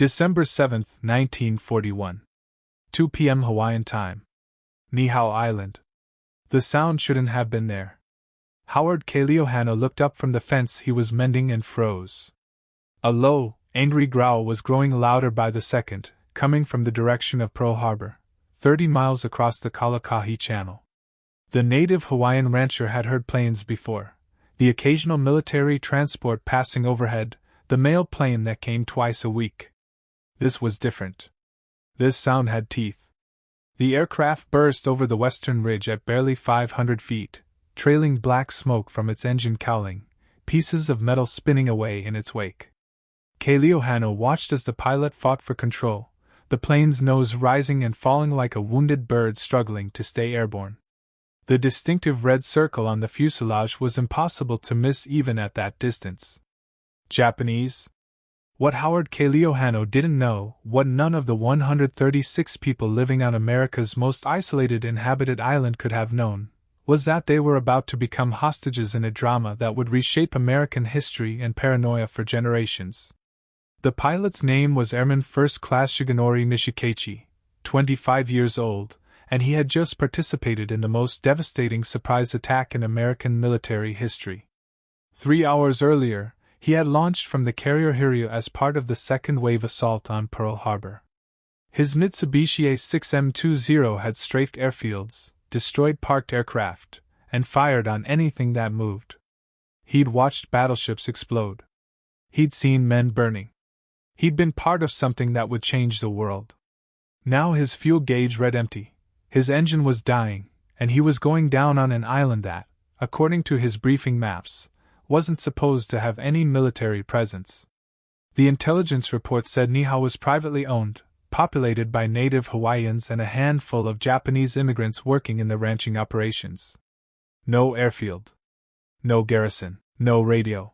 December 7, 1941. 2 p.m. Hawaiian time. Niihau Island. The sound shouldn't have been there. Howard Kaliohano looked up from the fence he was mending and froze. A low, angry growl was growing louder by the second, coming from the direction of Pearl Harbor, 30 miles across the Kalakahi Channel. The native Hawaiian rancher had heard planes before, the occasional military transport passing overhead, the mail plane that came twice a week. This was different. This sound had teeth. The aircraft burst over the western ridge at barely 500 feet, trailing black smoke from its engine cowling, pieces of metal spinning away in its wake. Kaliohano watched as the pilot fought for control, the plane's nose rising and falling like a wounded bird struggling to stay airborne. The distinctive red circle on the fuselage was impossible to miss even at that distance. Japanese? What Howard Kaliohano didn't know, what none of the 136 people living on America's most isolated inhabited island could have known, was that they were about to become hostages in a drama that would reshape American history and paranoia for generations. The pilot's name was Airman First Class Shigenori Nishikaichi, 25 years old, and he had just participated in the most devastating surprise attack in American military history. 3 hours earlier, he had launched from the carrier Hiryu as part of the second wave assault on Pearl Harbor. His Mitsubishi A6M20 had strafed airfields, destroyed parked aircraft, and fired on anything that moved. He'd watched battleships explode. He'd seen men burning. He'd been part of something that would change the world. Now his fuel gauge read empty, his engine was dying, and he was going down on an island that, according to his briefing maps, wasn't supposed to have any military presence. The intelligence report said Niihau was privately owned, populated by native Hawaiians and a handful of Japanese immigrants working in the ranching operations. No airfield. No garrison. No radio.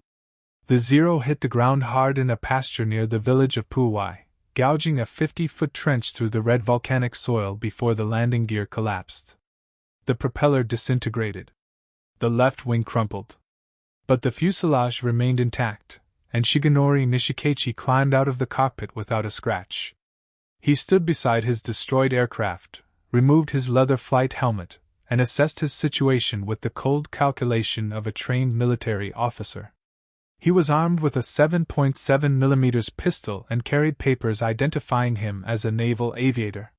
The Zero hit the ground hard in a pasture near the village of Pu'uai, gouging a 50-foot trench through the red volcanic soil before the landing gear collapsed. The propeller disintegrated. The left wing crumpled. But the fuselage remained intact, and Shigenori Nishikaichi climbed out of the cockpit without a scratch. He stood beside his destroyed aircraft, removed his leather flight helmet, and assessed his situation with the cold calculation of a trained military officer. He was armed with a 7.7mm pistol and carried papers identifying him as a naval aviator.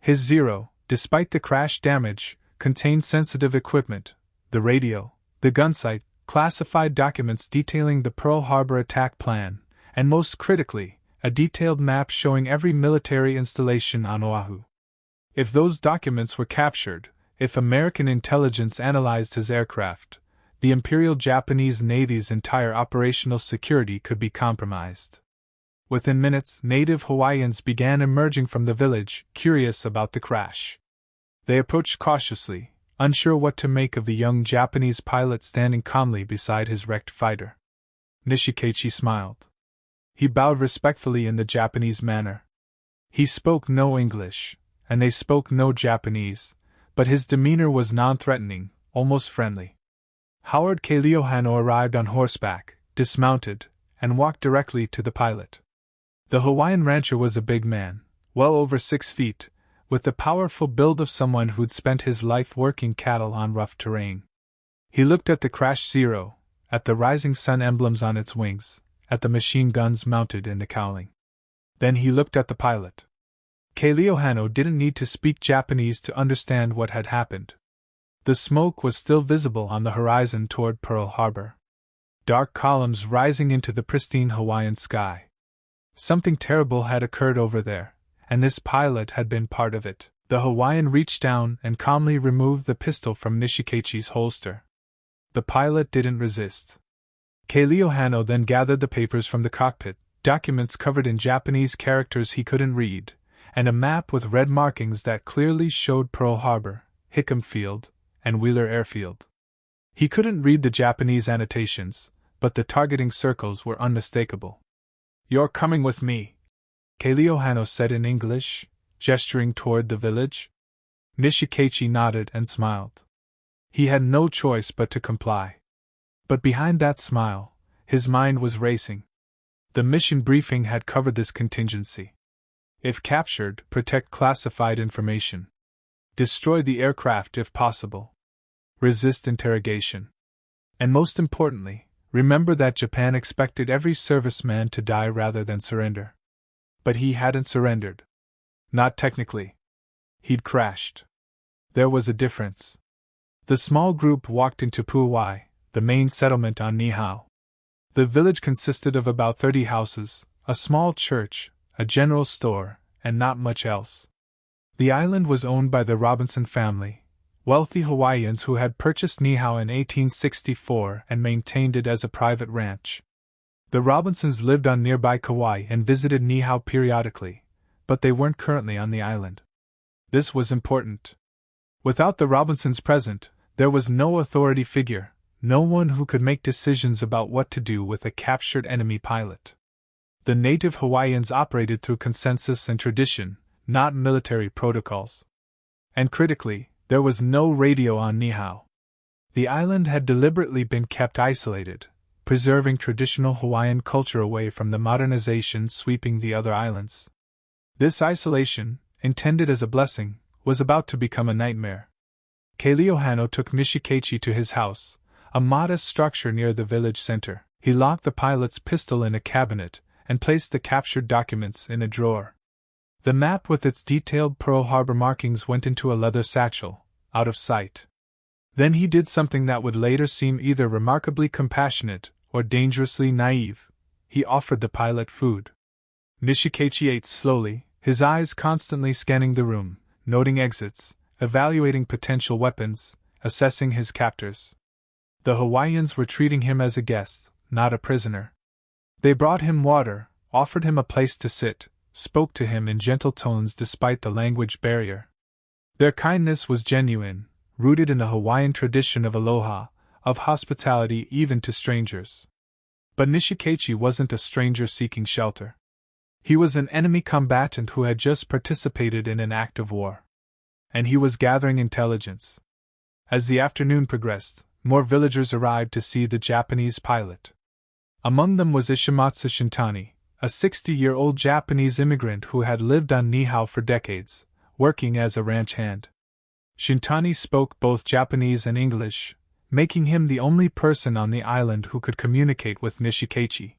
His Zero, despite the crash damage, contained sensitive equipment, the radio, the gun sight, classified documents detailing the Pearl Harbor attack plan, and most critically, a detailed map showing every military installation on Oahu. If those documents were captured, if American intelligence analyzed his aircraft, the Imperial Japanese Navy's entire operational security could be compromised. Within minutes, native Hawaiians began emerging from the village, curious about the crash. They approached cautiously, unsure what to make of the young Japanese pilot standing calmly beside his wrecked fighter. Nishikaichi smiled. He bowed respectfully in the Japanese manner. He spoke no English, and they spoke no Japanese, but his demeanor was non-threatening, almost friendly. Howard Kaliohano arrived on horseback, dismounted, and walked directly to the pilot. The Hawaiian rancher was a big man, well over 6 feet, with the powerful build of someone who'd spent his life working cattle on rough terrain. He looked at the crashed Zero, at the rising sun emblems on its wings, at the machine guns mounted in the cowling. Then he looked at the pilot. Kaliohano didn't need to speak Japanese to understand what had happened. The smoke was still visible on the horizon toward Pearl Harbor. Dark columns rising into the pristine Hawaiian sky. Something terrible had occurred over there, and this pilot had been part of it. The Hawaiian reached down and calmly removed the pistol from Nishikaichi's holster. The pilot didn't resist. Kaliohano then gathered the papers from the cockpit, documents covered in Japanese characters he couldn't read, and a map with red markings that clearly showed Pearl Harbor, Hickam Field, and Wheeler Airfield. He couldn't read the Japanese annotations, but the targeting circles were unmistakable. "You're coming with me," Kaliohano said in English, gesturing toward the village. Nishikaichi nodded and smiled. He had no choice but to comply. But behind that smile, his mind was racing. The mission briefing had covered this contingency. If captured, protect classified information. Destroy the aircraft if possible. Resist interrogation. And most importantly, remember that Japan expected every serviceman to die rather than surrender. But he hadn't surrendered. Not technically. He'd crashed. There was a difference. The small group walked into Pu'uai, the main settlement on Niihau. The village consisted of about 30 houses, a small church, a general store, and not much else. The island was owned by the Robinson family, wealthy Hawaiians who had purchased Niihau in 1864 and maintained it as a private ranch. The Robinsons lived on nearby Kauai and visited Niihau periodically, but they weren't currently on the island. This was important. Without the Robinsons present, there was no authority figure, no one who could make decisions about what to do with a captured enemy pilot. The native Hawaiians operated through consensus and tradition, not military protocols. And critically, there was no radio on Niihau. The island had deliberately been kept isolated, preserving traditional Hawaiian culture away from the modernization sweeping the other islands. This isolation, intended as a blessing, was about to become a nightmare. Keilii'ohano took Nishikaichi to his house, a modest structure near the village center. He locked the pilot's pistol in a cabinet and placed the captured documents in a drawer. The map with its detailed Pearl Harbor markings went into a leather satchel, out of sight. Then he did something that would later seem either remarkably compassionate or dangerously naive. He offered the pilot food. Nishikaichi ate slowly, his eyes constantly scanning the room, noting exits, evaluating potential weapons, assessing his captors. The Hawaiians were treating him as a guest, not a prisoner. They brought him water, offered him a place to sit, spoke to him in gentle tones despite the language barrier. Their kindness was genuine, rooted in the Hawaiian tradition of aloha, of hospitality even to strangers. But Nishikaichi wasn't a stranger seeking shelter. He was an enemy combatant who had just participated in an act of war. And he was gathering intelligence. As the afternoon progressed, more villagers arrived to see the Japanese pilot. Among them was Ishimatsu Shintani, a 60-year-old Japanese immigrant who had lived on Niihau for decades, working as a ranch hand. Shintani spoke both Japanese and English, making him the only person on the island who could communicate with Nishikaichi.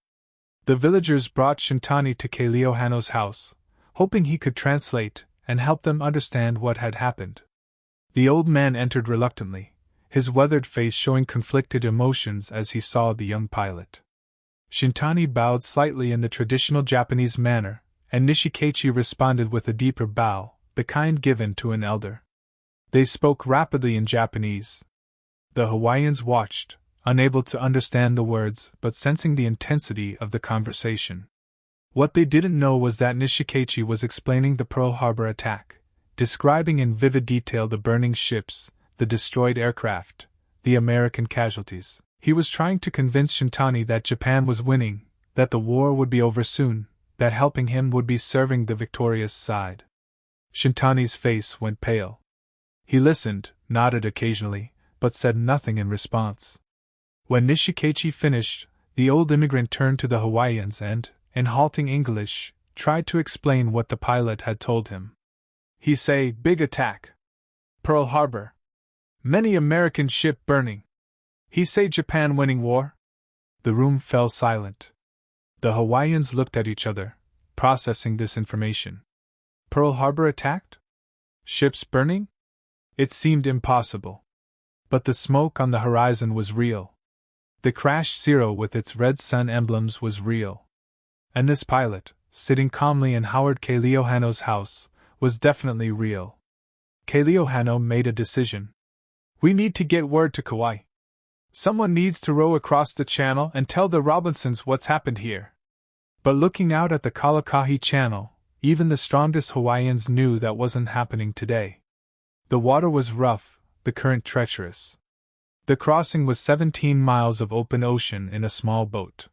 The villagers brought Shintani to Keilii'ohano's house, hoping he could translate and help them understand what had happened. The old man entered reluctantly, his weathered face showing conflicted emotions as he saw the young pilot. Shintani bowed slightly in the traditional Japanese manner, and Nishikaichi responded with a deeper bow, the kind given to an elder. They spoke rapidly in Japanese. The Hawaiians watched, unable to understand the words but sensing the intensity of the conversation. What they didn't know was that Nishikaichi was explaining the Pearl Harbor attack, describing in vivid detail the burning ships, the destroyed aircraft, the American casualties. He was trying to convince Shintani that Japan was winning, that the war would be over soon, that helping him would be serving the victorious side. Shintani's face went pale. He listened, nodded occasionally, but said nothing in response. When Nishikaichi finished, the old immigrant turned to the Hawaiians and, in halting English, tried to explain what the pilot had told him. He say, "Big attack. Pearl Harbor. Many American ship burning. He say Japan winning war?" The room fell silent. The Hawaiians looked at each other, processing this information. Pearl Harbor attacked? Ships burning? It seemed impossible. But the smoke on the horizon was real. The crash zero with its red sun emblems was real. And this pilot, sitting calmly in Howard Keilii'ohano's house, was definitely real. Keilii'ohano made a decision. "We need to get word to Kauai. Someone needs to row across the channel and tell the Robinsons what's happened here." But looking out at the Kalakahi Channel, even the strongest Hawaiians knew that wasn't happening today. The water was rough, the current treacherous. The crossing was 17 miles of open ocean in a small boat.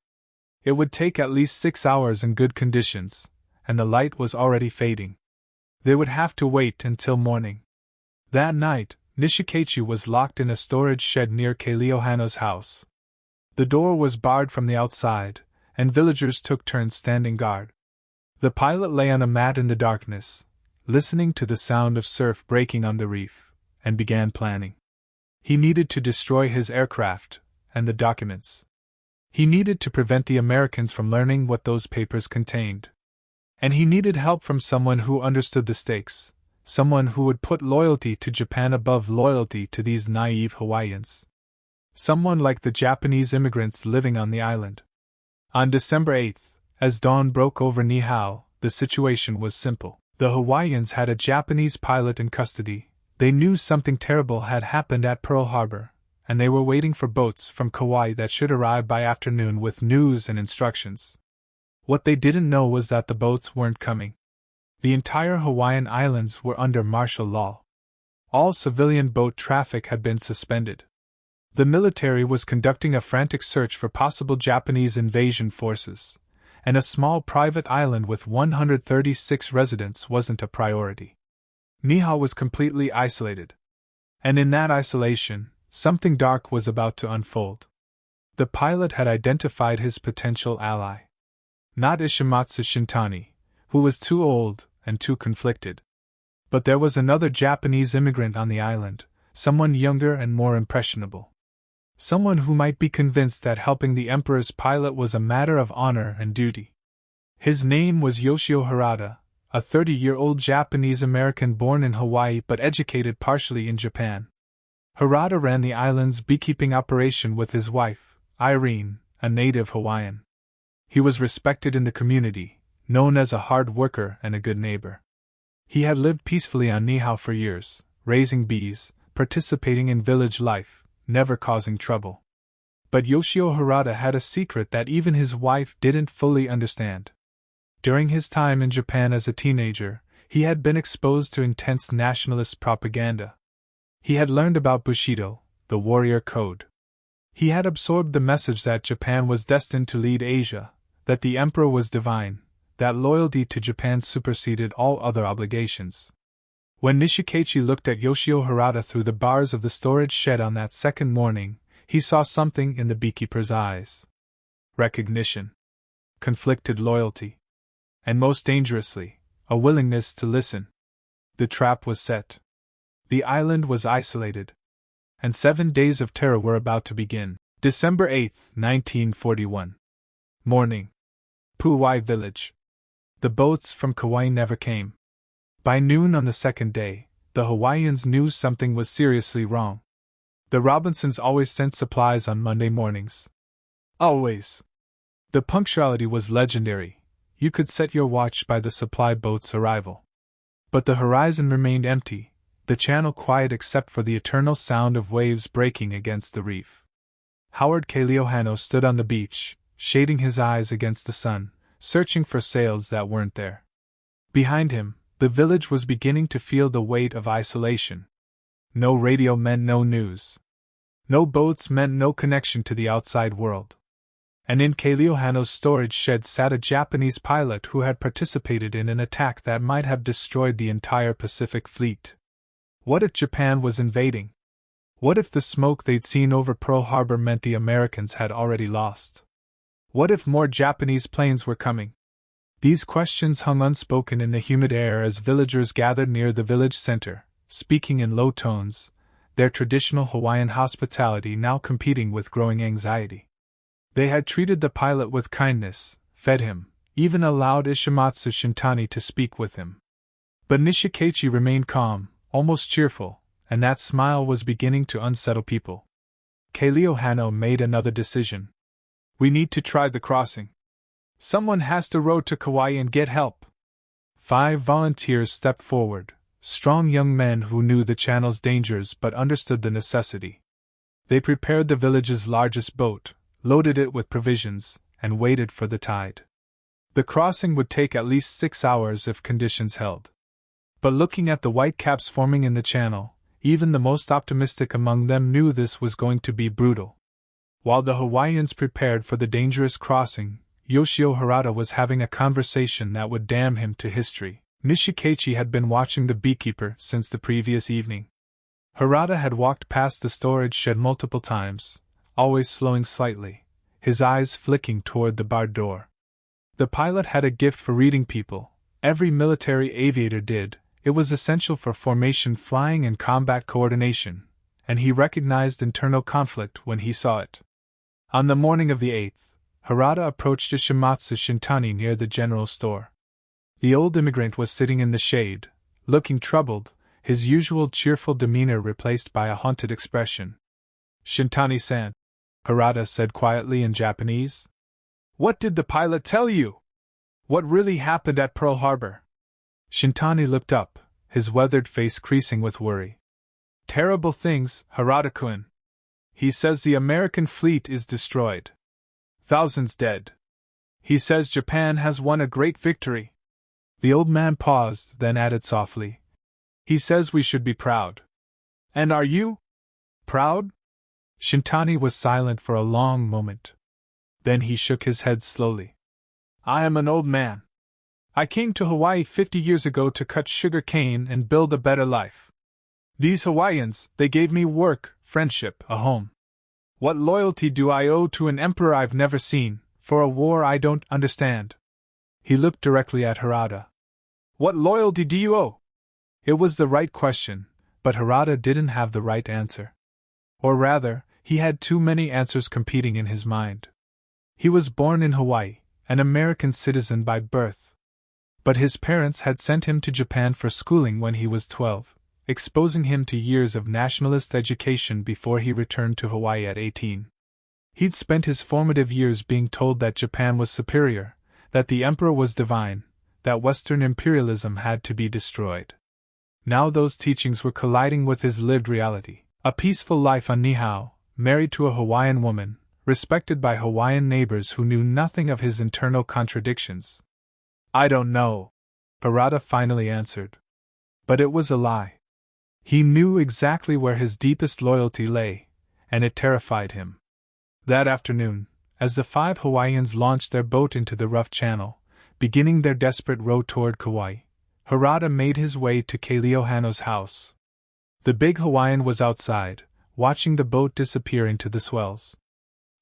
It would take at least 6 hours in good conditions, and the light was already fading. They would have to wait until morning. That night, Nishikaichi was locked in a storage shed near Keilii'ohano's house. The door was barred from the outside, and villagers took turns standing guard. The pilot lay on a mat in the darkness, listening to the sound of surf breaking on the reef, and began planning. He needed to destroy his aircraft and the documents. He needed to prevent the Americans from learning what those papers contained. And he needed help from someone who understood the stakes, someone who would put loyalty to Japan above loyalty to these naive Hawaiians. Someone like the Japanese immigrants living on the island. On December 8th, as dawn broke over Niihau, the situation was simple. The Hawaiians had a Japanese pilot in custody. They knew something terrible had happened at Pearl Harbor, and they were waiting for boats from Kauai that should arrive by afternoon with news and instructions. What they didn't know was that the boats weren't coming. The entire Hawaiian Islands were under martial law. All civilian boat traffic had been suspended. The military was conducting a frantic search for possible Japanese invasion forces, and a small private island with 136 residents wasn't a priority. Niihau was completely isolated. And in that isolation, something dark was about to unfold. The pilot had identified his potential ally. Not Ishimatsu Shintani, who was too old and too conflicted. But there was another Japanese immigrant on the island, someone younger and more impressionable. Someone who might be convinced that helping the Emperor's pilot was a matter of honor and duty. His name was Yoshio Harada, a 30-year-old Japanese-American born in Hawaii but educated partially in Japan. Harada ran the island's beekeeping operation with his wife, Irene, a native Hawaiian. He was respected in the community, known as a hard worker and a good neighbor. He had lived peacefully on Niihau for years, raising bees, participating in village life, never causing trouble. But Yoshio Harada had a secret that even his wife didn't fully understand. During his time in Japan as a teenager, he had been exposed to intense nationalist propaganda. He had learned about Bushido, the warrior code. He had absorbed the message that Japan was destined to lead Asia, that the emperor was divine, that loyalty to Japan superseded all other obligations. When Nishikaichi looked at Yoshio Harada through the bars of the storage shed on that second morning, he saw something in the beekeeper's eyes. Recognition. Conflicted loyalty. And most dangerously, a willingness to listen. The trap was set. The island was isolated. And 7 days of terror were about to begin. December 8, 1941. Morning. Pu'uai Village. The boats from Kauai never came. By noon on the second day, the Hawaiians knew something was seriously wrong. The Robinsons always sent supplies on Monday mornings. Always. The punctuality was legendary. You could set your watch by the supply boat's arrival. But the horizon remained empty, the channel quiet except for the eternal sound of waves breaking against the reef. Howard Kaliohano stood on the beach, shading his eyes against the sun, searching for sails that weren't there. Behind him, the village was beginning to feel the weight of isolation. No radio meant no news. No boats meant no connection to the outside world. And in Kaliohano's storage shed sat a Japanese pilot who had participated in an attack that might have destroyed the entire Pacific Fleet. What if Japan was invading? What if the smoke they'd seen over Pearl Harbor meant the Americans had already lost? What if more Japanese planes were coming? These questions hung unspoken in the humid air as villagers gathered near the village center, speaking in low tones, their traditional Hawaiian hospitality now competing with growing anxiety. They had treated the pilot with kindness, fed him, even allowed Ishimatsu Shintani to speak with him. But Nishikaichi remained calm, almost cheerful, and that smile was beginning to unsettle people. Kaliohano made another decision. We need to try the crossing. Someone has to row to Kauai and get help. 5 volunteers stepped forward, strong young men who knew the channel's dangers but understood the necessity. They prepared the village's largest boat, loaded it with provisions, and waited for the tide. The crossing would take at least 6 hours if conditions held. But looking at the white caps forming in the channel, even the most optimistic among them knew this was going to be brutal. While the Hawaiians prepared for the dangerous crossing, Yoshio Harada was having a conversation that would damn him to history. Nishikaichi had been watching the beekeeper since the previous evening. Harada had walked past the storage shed multiple times, always slowing slightly, his eyes flicking toward the barred door. The pilot had a gift for reading people. Every military aviator did. It was essential for formation flying and combat coordination, and he recognized internal conflict when he saw it. On the morning of the 8th, Harada approached a Shimatsu Shintani near the general store. The old immigrant was sitting in the shade, looking troubled, his usual cheerful demeanor replaced by a haunted expression. "Shintani-san," Harada said quietly in Japanese. "What did the pilot tell you? What really happened at Pearl Harbor?" Shintani looked up, his weathered face creasing with worry. "Terrible things, Harada-kun. He says the American fleet is destroyed. Thousands dead. He says Japan has won a great victory." The old man paused, then added softly, "He says we should be proud." "And are you proud?" Shintani was silent for a long moment. Then he shook his head slowly. "I am an old man. I came to Hawaii 50 years ago to cut sugar cane and build a better life. These Hawaiians, they gave me work, friendship, a home. What loyalty do I owe to an emperor I've never seen, for a war I don't understand?" He looked directly at Harada. "What loyalty do you owe?" It was the right question, but Harada didn't have the right answer. Or rather, he had too many answers competing in his mind. He was born in Hawaii, an American citizen by birth. But his parents had sent him to Japan for schooling when he was 12, exposing him to years of nationalist education before he returned to Hawaii at 18. He'd spent his formative years being told that Japan was superior, that the emperor was divine, that Western imperialism had to be destroyed. Now those teachings were colliding with his lived reality, a peaceful life on Niihau, married to a Hawaiian woman, respected by Hawaiian neighbors who knew nothing of his internal contradictions. "I don't know," Harada finally answered. But it was a lie. He knew exactly where his deepest loyalty lay, and it terrified him. That afternoon, as the 5 Hawaiians launched their boat into the rough channel, beginning their desperate row toward Kauai, Harada made his way to Kailio Hano's house. The big Hawaiian was outside, watching the boat disappear into the swells.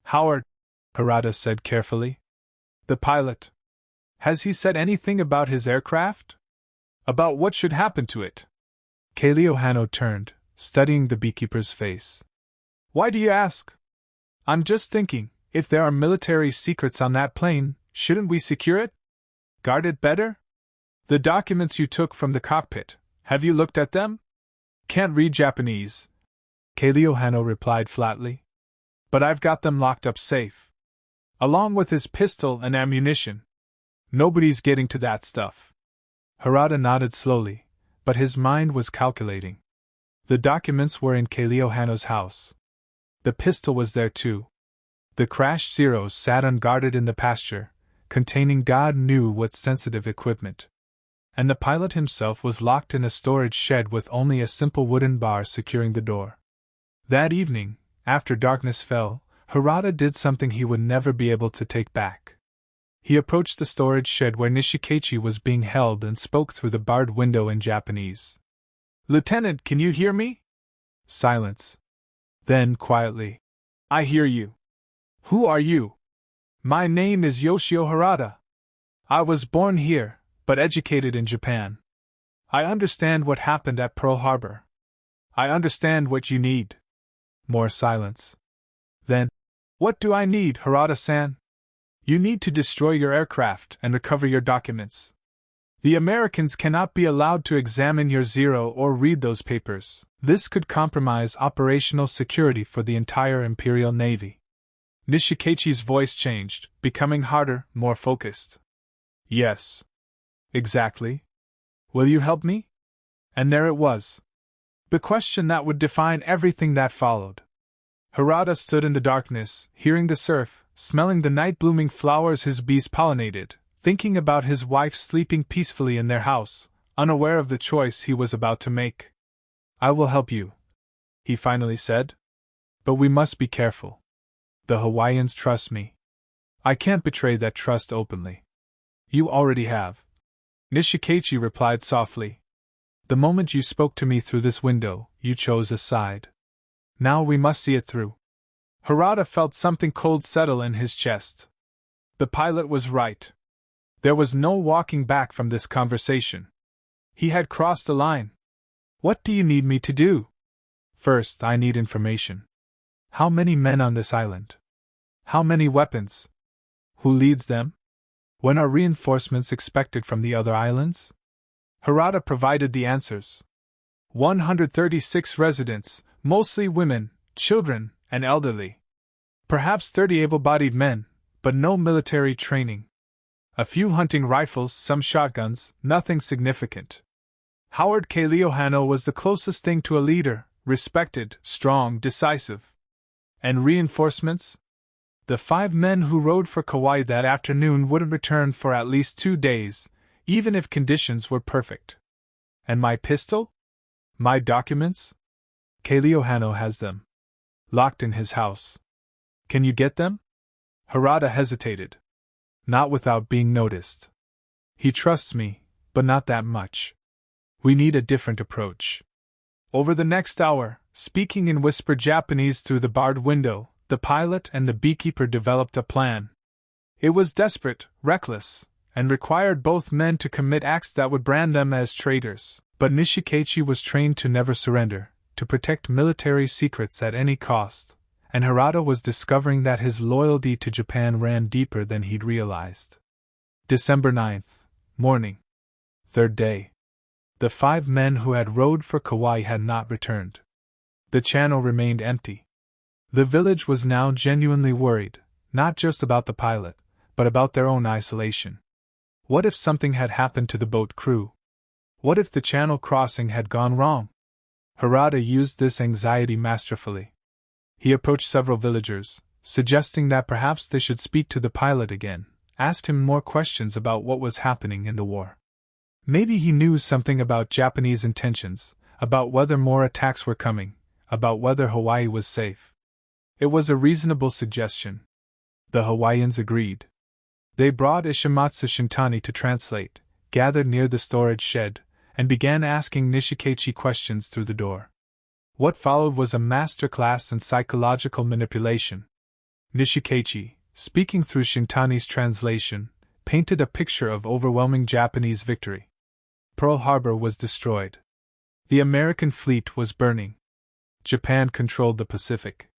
"Howard," Harada said carefully. "The pilot. Has he said anything about his aircraft? About what should happen to it?" Kailio Hano turned, studying the beekeeper's face. "Why do you ask?" "I'm just thinking, if there are military secrets on that plane, shouldn't we secure it? Guard it better? The documents you took from the cockpit, have you looked at them?" "Can't read Japanese," Kailio Hano replied flatly. "But I've got them locked up safe. Along with his pistol and ammunition. Nobody's getting to that stuff." Harada nodded slowly, but his mind was calculating. The documents were in Kailio Hano's house. The pistol was there too. The crashed Zeros sat unguarded in the pasture, containing God knew what sensitive equipment. And the pilot himself was locked in a storage shed with only a simple wooden bar securing the door. That evening, after darkness fell, Harada did something he would never be able to take back. He approached the storage shed where Nishikaichi was being held and spoke through the barred window in Japanese. "Lieutenant, can you hear me?" Silence. Then, quietly, "I hear you. Who are you?" "My name is Yoshio Harada. I was born here, but educated in Japan. I understand what happened at Pearl Harbor. I understand what you need." More silence. Then, "What do I need, Harada-san?" "You need to destroy your aircraft and recover your documents. The Americans cannot be allowed to examine your Zero or read those papers. This could compromise operational security for the entire Imperial Navy." Nishikaichi's voice changed, becoming harder, more focused. "Yes. Exactly. Will you help me?" And there it was. The question that would define everything that followed. Harada stood in the darkness, hearing the surf, smelling the night-blooming flowers his bees pollinated, thinking about his wife sleeping peacefully in their house, unaware of the choice he was about to make. "I will help you," he finally said. "But we must be careful. The Hawaiians trust me. I can't betray that trust openly." "You already have," Nishikaichi replied softly. "The moment you spoke to me through this window, you chose a side. Now we must see it through." Harada felt something cold settle in his chest. The pilot was right. There was no walking back from this conversation. He had crossed the line. What do you need me to do? First, I need information. How many men on this island? How many weapons? Who leads them? When are reinforcements expected from the other islands? Harada provided the answers. 136 residents, mostly women, children, and elderly. Perhaps 30 able-bodied men, but no military training. A few hunting rifles, some shotguns, nothing significant. Howard Kaliohano was the closest thing to a leader, respected, strong, decisive. And reinforcements? The 5 men who rode for Kauai that afternoon wouldn't return for at least 2 days, even if conditions were perfect. And my pistol? My documents? Kaliohano has them. Locked in his house. Can you get them? Harada hesitated. Not without being noticed. He trusts me, but not that much. We need a different approach. Over the next hour, speaking in whispered Japanese through the barred window, the pilot and the beekeeper developed a plan. It was desperate, reckless, and required both men to commit acts that would brand them as traitors, but Nishikaichi was trained to never surrender, to protect military secrets at any cost, and Harada was discovering that his loyalty to Japan ran deeper than he'd realized. December 9th, morning. 3rd day. The 5 men who had rowed for Kauai had not returned. The channel remained empty. The village was now genuinely worried, not just about the pilot, but about their own isolation. What if something had happened to the boat crew? What if the channel crossing had gone wrong? Harada used this anxiety masterfully. He approached several villagers, suggesting that perhaps they should speak to the pilot again, asked him more questions about what was happening in the war. Maybe he knew something about Japanese intentions, about whether more attacks were coming, about whether Hawaii was safe. It was a reasonable suggestion. The Hawaiians agreed. They brought Ishimatsu Shintani to translate, gathered near the storage shed, and began asking Nishikaichi questions through the door. What followed was a master class in psychological manipulation. Nishikaichi, speaking through Shintani's translation, painted a picture of overwhelming Japanese victory. Pearl Harbor was destroyed. The American fleet was burning. Japan controlled the Pacific.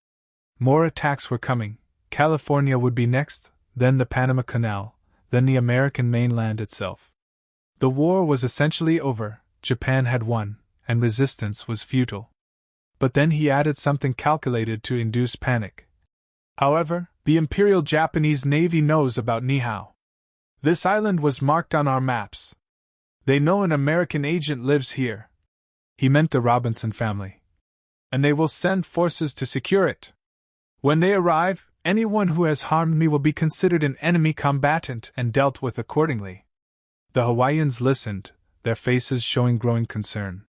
More attacks were coming. California would be next, then the Panama Canal, then the American mainland itself. The war was essentially over, Japan had won, and resistance was futile. But then he added something calculated to induce panic. However, the Imperial Japanese Navy knows about Niihau. This island was marked on our maps. They know an American agent lives here. He meant the Robinson family. And they will send forces to secure it. When they arrive, anyone who has harmed me will be considered an enemy combatant and dealt with accordingly. The Hawaiians listened, their faces showing growing concern.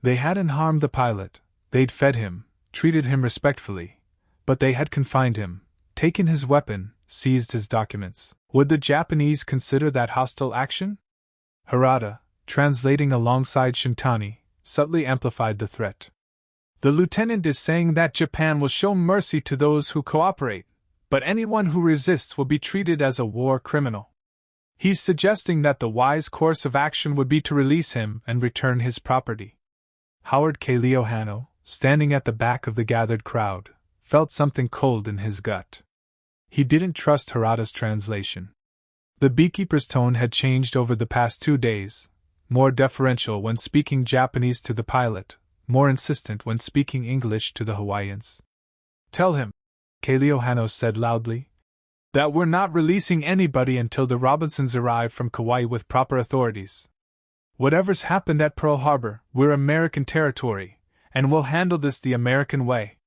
They hadn't harmed the pilot, they'd fed him, treated him respectfully, but they had confined him, taken his weapon, seized his documents. Would the Japanese consider that hostile action? Harada, translating alongside Shintani, subtly amplified the threat. The lieutenant is saying that Japan will show mercy to those who cooperate, but anyone who resists will be treated as a war criminal. He's suggesting that the wise course of action would be to release him and return his property. Howard Kaliohano, standing at the back of the gathered crowd, felt something cold in his gut. He didn't trust Harada's translation. The beekeeper's tone had changed over the past 2 days, more deferential when speaking Japanese to the pilot, more insistent when speaking English to the Hawaiians. Tell him, Kaliohano said loudly, that we're not releasing anybody until the Robinsons arrive from Kauai with proper authorities. Whatever's happened at Pearl Harbor, we're American territory, and we'll handle this the American way.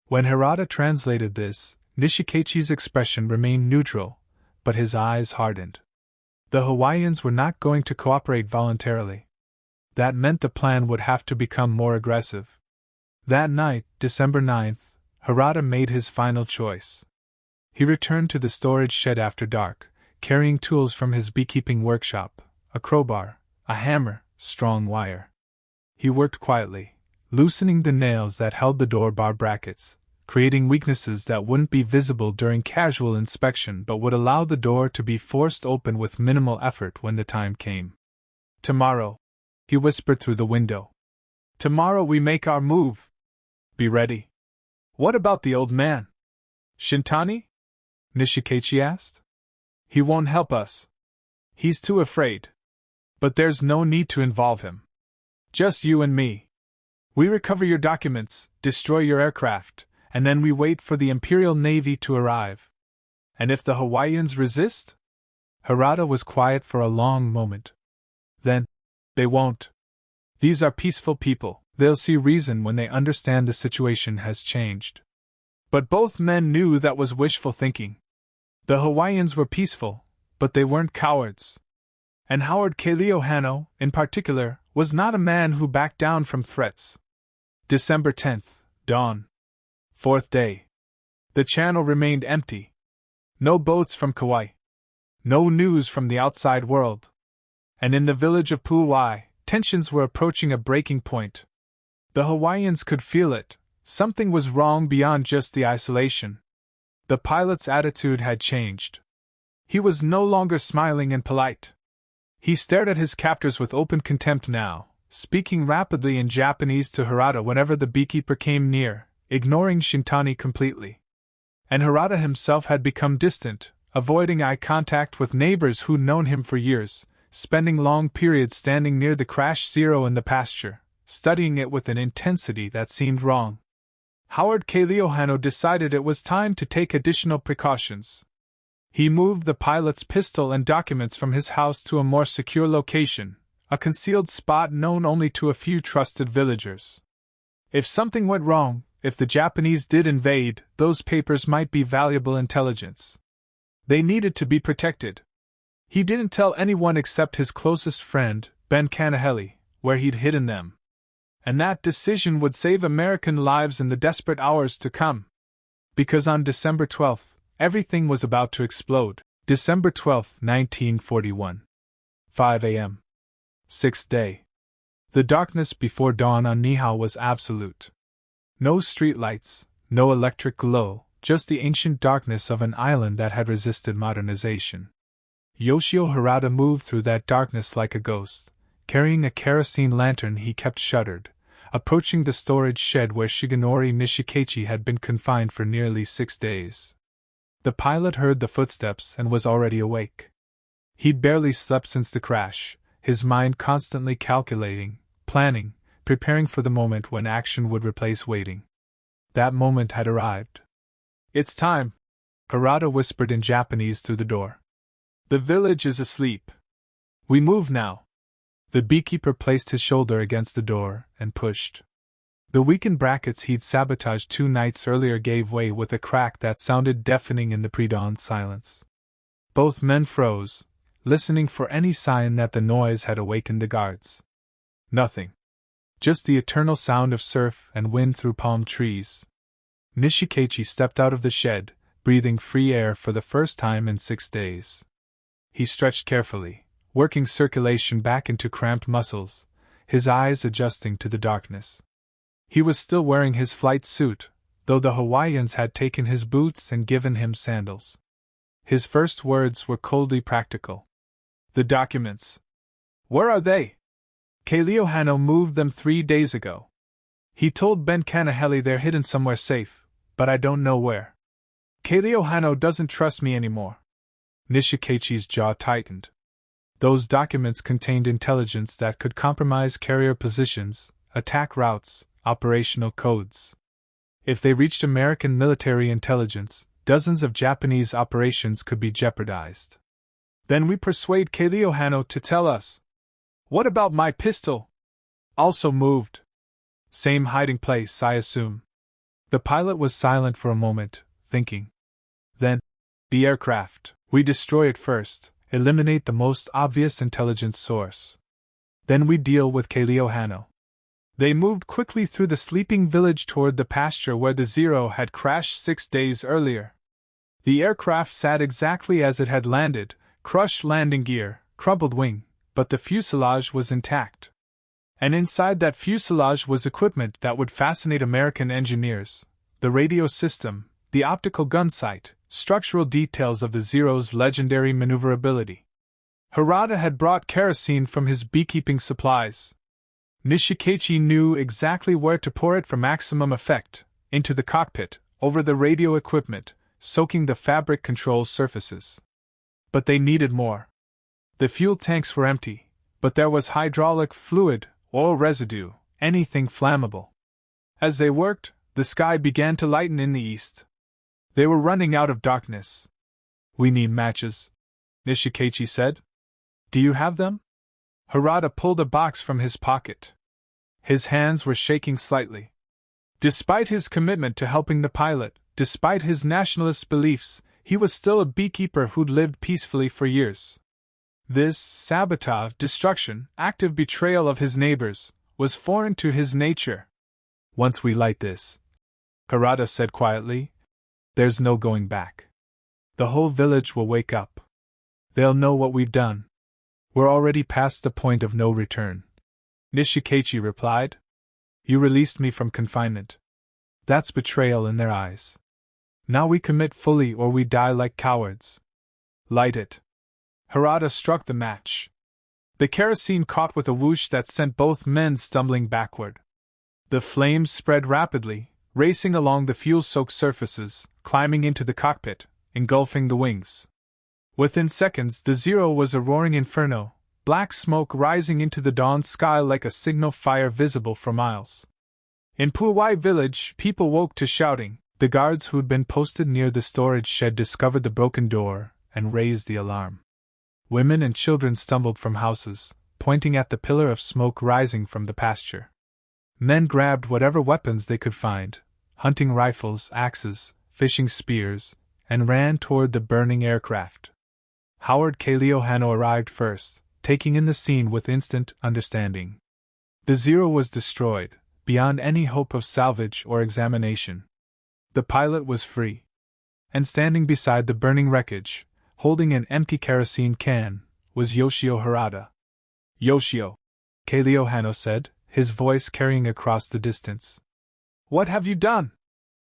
When Harada translated this, Nishikaichi's expression remained neutral, but his eyes hardened. The Hawaiians were not going to cooperate voluntarily. That meant the plan would have to become more aggressive. That night, December 9th, Harada made his final choice. He returned to the storage shed after dark, carrying tools from his beekeeping workshop, a crowbar, a hammer, strong wire. He worked quietly, loosening the nails that held the door bar brackets, creating weaknesses that wouldn't be visible during casual inspection but would allow the door to be forced open with minimal effort when the time came. "Tomorrow," he whispered through the window. "Tomorrow we make our move. Be ready." "What about the old man? Shintani?" Nishikachi asked. "He won't help us. He's too afraid. But there's no need to involve him. Just you and me. We recover your documents, destroy your aircraft, and then we wait for the Imperial Navy to arrive." "And if the Hawaiians resist?" Harada was quiet for a long moment. "Then, they won't. These are peaceful people. They'll see reason when they understand the situation has changed." But both men knew that was wishful thinking. The Hawaiians were peaceful, but they weren't cowards. And Howard Kaleo Hanno, in particular, was not a man who backed down from threats. December 10th, dawn. Fourth day. The channel remained empty. No boats from Kauai. No news from the outside world. And in the village of Pu'uai, tensions were approaching a breaking point. The Hawaiians could feel it. Something was wrong beyond just the isolation. The pilot's attitude had changed. He was no longer smiling and polite. He stared at his captors with open contempt now, speaking rapidly in Japanese to Harada whenever the beekeeper came near, ignoring Shintani completely. And Harada himself had become distant, avoiding eye contact with neighbors who'd known him for years, spending long periods standing near the crash zero in the pasture, studying it with an intensity that seemed wrong. Howard Kaleo Hanno decided it was time to take additional precautions. He moved the pilot's pistol and documents from his house to a more secure location, a concealed spot known only to a few trusted villagers. If something went wrong, if the Japanese did invade, those papers might be valuable intelligence. They needed to be protected. He didn't tell anyone except his closest friend, Ben Kanahele, where he'd hidden them. And that decision would save American lives in the desperate hours to come. Because on December 12th, everything was about to explode. December 12th, 1941. 5 a.m. Sixth day. The darkness before dawn on Niihau was absolute. No streetlights, no electric glow, just the ancient darkness of an island that had resisted modernization. Yoshio Harada moved through that darkness like a ghost, carrying a kerosene lantern he kept shuttered, approaching the storage shed where Shigenori Nishikachi had been confined for nearly 6 days. The pilot heard the footsteps and was already awake. He'd barely slept since the crash, his mind constantly calculating, planning, preparing for the moment when action would replace waiting. That moment had arrived. "It's time," Harada whispered in Japanese through the door. "The village is asleep. We move now." The beekeeper placed his shoulder against the door and pushed. The weakened brackets he'd sabotaged 2 nights earlier gave way with a crack that sounded deafening in the pre-dawn silence. Both men froze, listening for any sign that the noise had awakened the guards. Nothing. Just the eternal sound of surf and wind through palm trees. Nishikachi stepped out of the shed, breathing free air for the first time in 6 days. He stretched carefully, working circulation back into cramped muscles, his eyes adjusting to the darkness. He was still wearing his flight suit, though the Hawaiians had taken his boots and given him sandals. His first words were coldly practical. "The documents. Where are they?" "Kaleo Hanno moved them 3 days ago. He told Ben Kanahele they're hidden somewhere safe, but I don't know where. Kaleo Hanno doesn't trust me anymore." Nishikachi's jaw tightened. Those documents contained intelligence that could compromise carrier positions, attack routes, operational codes. If they reached American military intelligence, dozens of Japanese operations could be jeopardized. "Then we persuade Kaleo Hanno to tell us. What about my pistol?" "Also moved. Same hiding place, I assume." The pilot was silent for a moment, thinking. Then, "The aircraft. We destroy it first, eliminate the most obvious intelligence source. Then we deal with Kaleo Hanno." They moved quickly through the sleeping village toward the pasture where the Zero had crashed 6 days earlier. The aircraft sat exactly as it had landed, crushed landing gear, crumpled wing, but the fuselage was intact. And inside that fuselage was equipment that would fascinate American engineers, the radio system, the optical gun sight, structural details of the Zero's legendary maneuverability. Harada had brought kerosene from his beekeeping supplies. Nishikaichi knew exactly where to pour it for maximum effect, into the cockpit, over the radio equipment, soaking the fabric control surfaces. But they needed more. The fuel tanks were empty, but there was hydraulic fluid, oil residue, anything flammable. As they worked, the sky began to lighten in the east. They were running out of darkness. "We need matches," Nishikaichi said. "Do you have them?" Harada pulled a box from his pocket. His hands were shaking slightly. Despite his commitment to helping the pilot, despite his nationalist beliefs, he was still a beekeeper who'd lived peacefully for years. This sabotage, destruction, active betrayal of his neighbors, was foreign to his nature. "Once we light this," Harada said quietly, "there's no going back. The whole village will wake up. They'll know what we've done. We're already past the point of no return." Nishikaichi replied. "You released me from confinement. That's betrayal in their eyes. Now we commit fully or we die like cowards. Light it." Harada struck the match. The kerosene caught with a whoosh that sent both men stumbling backward. The flames spread rapidly, racing along the fuel-soaked surfaces, climbing into the cockpit, engulfing the wings. Within seconds, the Zero was a roaring inferno, black smoke rising into the dawn sky like a signal fire visible for miles. In Pu'uai village, people woke to shouting. The guards who'd been posted near the storage shed discovered the broken door and raised the alarm. Women and children stumbled from houses, pointing at the pillar of smoke rising from the pasture. Men grabbed whatever weapons they could find, hunting rifles, axes, fishing spears, and ran toward the burning aircraft. Howard K. Leohano arrived first, taking in the scene with instant understanding. The Zero was destroyed, beyond any hope of salvage or examination. The pilot was free. And standing beside the burning wreckage, holding an empty kerosene can, was Yoshio Harada. "Yoshio," K. Leohano said, his voice carrying across the distance. "What have you done?"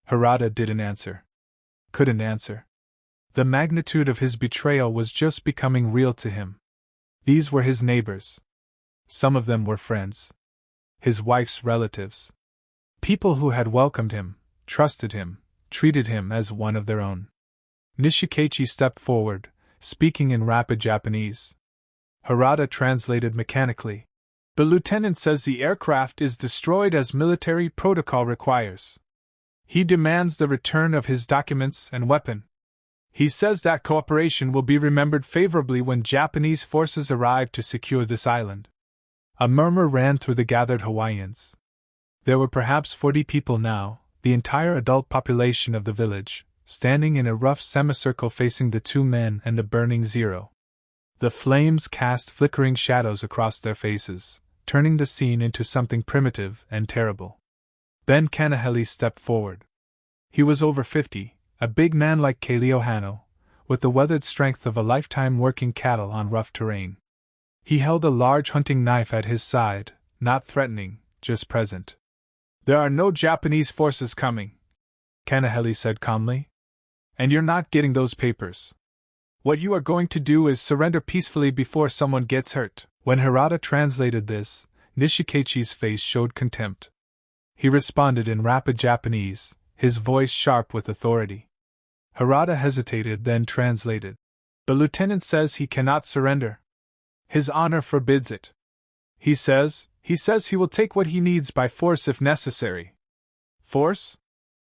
Harada didn't answer. Couldn't answer. The magnitude of his betrayal was just becoming real to him. These were his neighbors. Some of them were friends. His wife's relatives. People who had welcomed him, trusted him, treated him as one of their own. Nishikaichi stepped forward, speaking in rapid Japanese. Harada translated mechanically. "The lieutenant says the aircraft is destroyed as military protocol requires. He demands the return of his documents and weapon. He says that cooperation will be remembered favorably when Japanese forces arrive to secure this island." A murmur ran through the gathered Hawaiians. There were perhaps 40 people now, the entire adult population of the village, standing in a rough semicircle facing the two men and the burning Zero. The flames cast flickering shadows across their faces, turning the scene into something primitive and terrible. Ben Kanahele stepped forward. He was over 50, a big man like K. Leohano, with the weathered strength of a lifetime working cattle on rough terrain. He held a large hunting knife at his side, not threatening, just present. "There are no Japanese forces coming," Kanahele said calmly. "And you're not getting those papers. What you are going to do is surrender peacefully before someone gets hurt." When Harada translated this, Nishikaichi's face showed contempt. He responded in rapid Japanese, his voice sharp with authority. Harada hesitated, then translated. "The lieutenant says he cannot surrender. His honor forbids it. He says he will take what he needs by force if necessary." "Force?"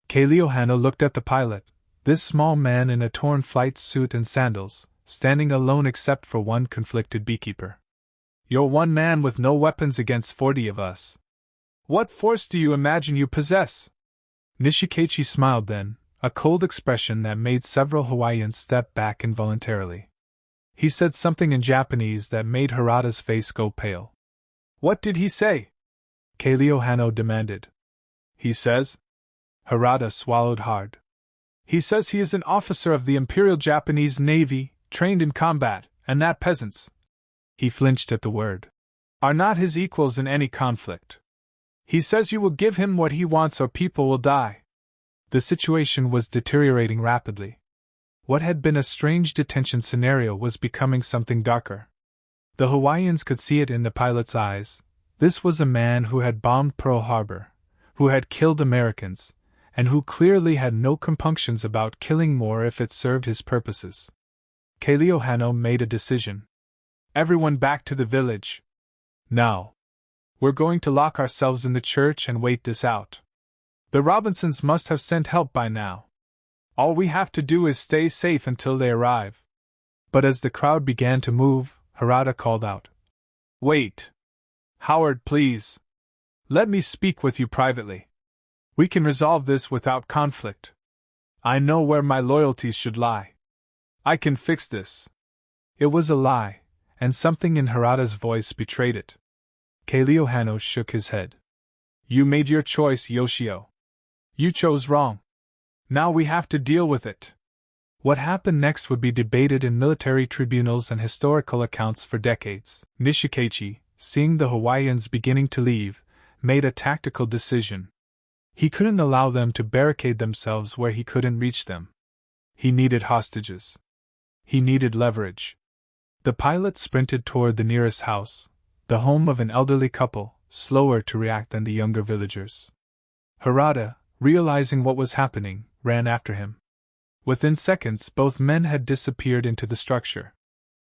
K. Leohano looked at the pilot, this small man in a torn flight suit and sandals, standing alone except for one conflicted beekeeper. "You're one man with no weapons against 40 of us. What force do you imagine you possess?" Nishikaichi smiled then, a cold expression that made several Hawaiians step back involuntarily. He said something in Japanese that made Harada's face go pale. "What did he say?" K. Leohano demanded. "He says..." Harada swallowed hard. "He says he is an officer of the Imperial Japanese Navy, trained in combat, and that peasants," he flinched at the word, "are not his equals in any conflict. He says you will give him what he wants or people will die." The situation was deteriorating rapidly. What had been a strange detention scenario was becoming something darker. The Hawaiians could see it in the pilot's eyes. This was a man who had bombed Pearl Harbor, who had killed Americans, and who clearly had no compunctions about killing more if it served his purposes. Kealiiohano made a decision. Everyone back to the village. Now. We're going to lock ourselves in the church and wait this out. The Robinsons must have sent help by now. All we have to do is stay safe until they arrive. But as the crowd began to move, Harada called out. Wait. Howard, please. Let me speak with you privately. We can resolve this without conflict. I know where my loyalties should lie. I can fix this. It was a lie, and something in Harada's voice betrayed it. Kealiiohano shook his head. You made your choice, Yoshio. You chose wrong. Now we have to deal with it. What happened next would be debated in military tribunals and historical accounts for decades. Nishikaichi, seeing the Hawaiians beginning to leave, made a tactical decision. He couldn't allow them to barricade themselves where he couldn't reach them. He needed hostages. He needed leverage. The pilot sprinted toward the nearest house, the home of an elderly couple, slower to react than the younger villagers. Harada, realizing what was happening, ran after him. Within seconds, both men had disappeared into the structure.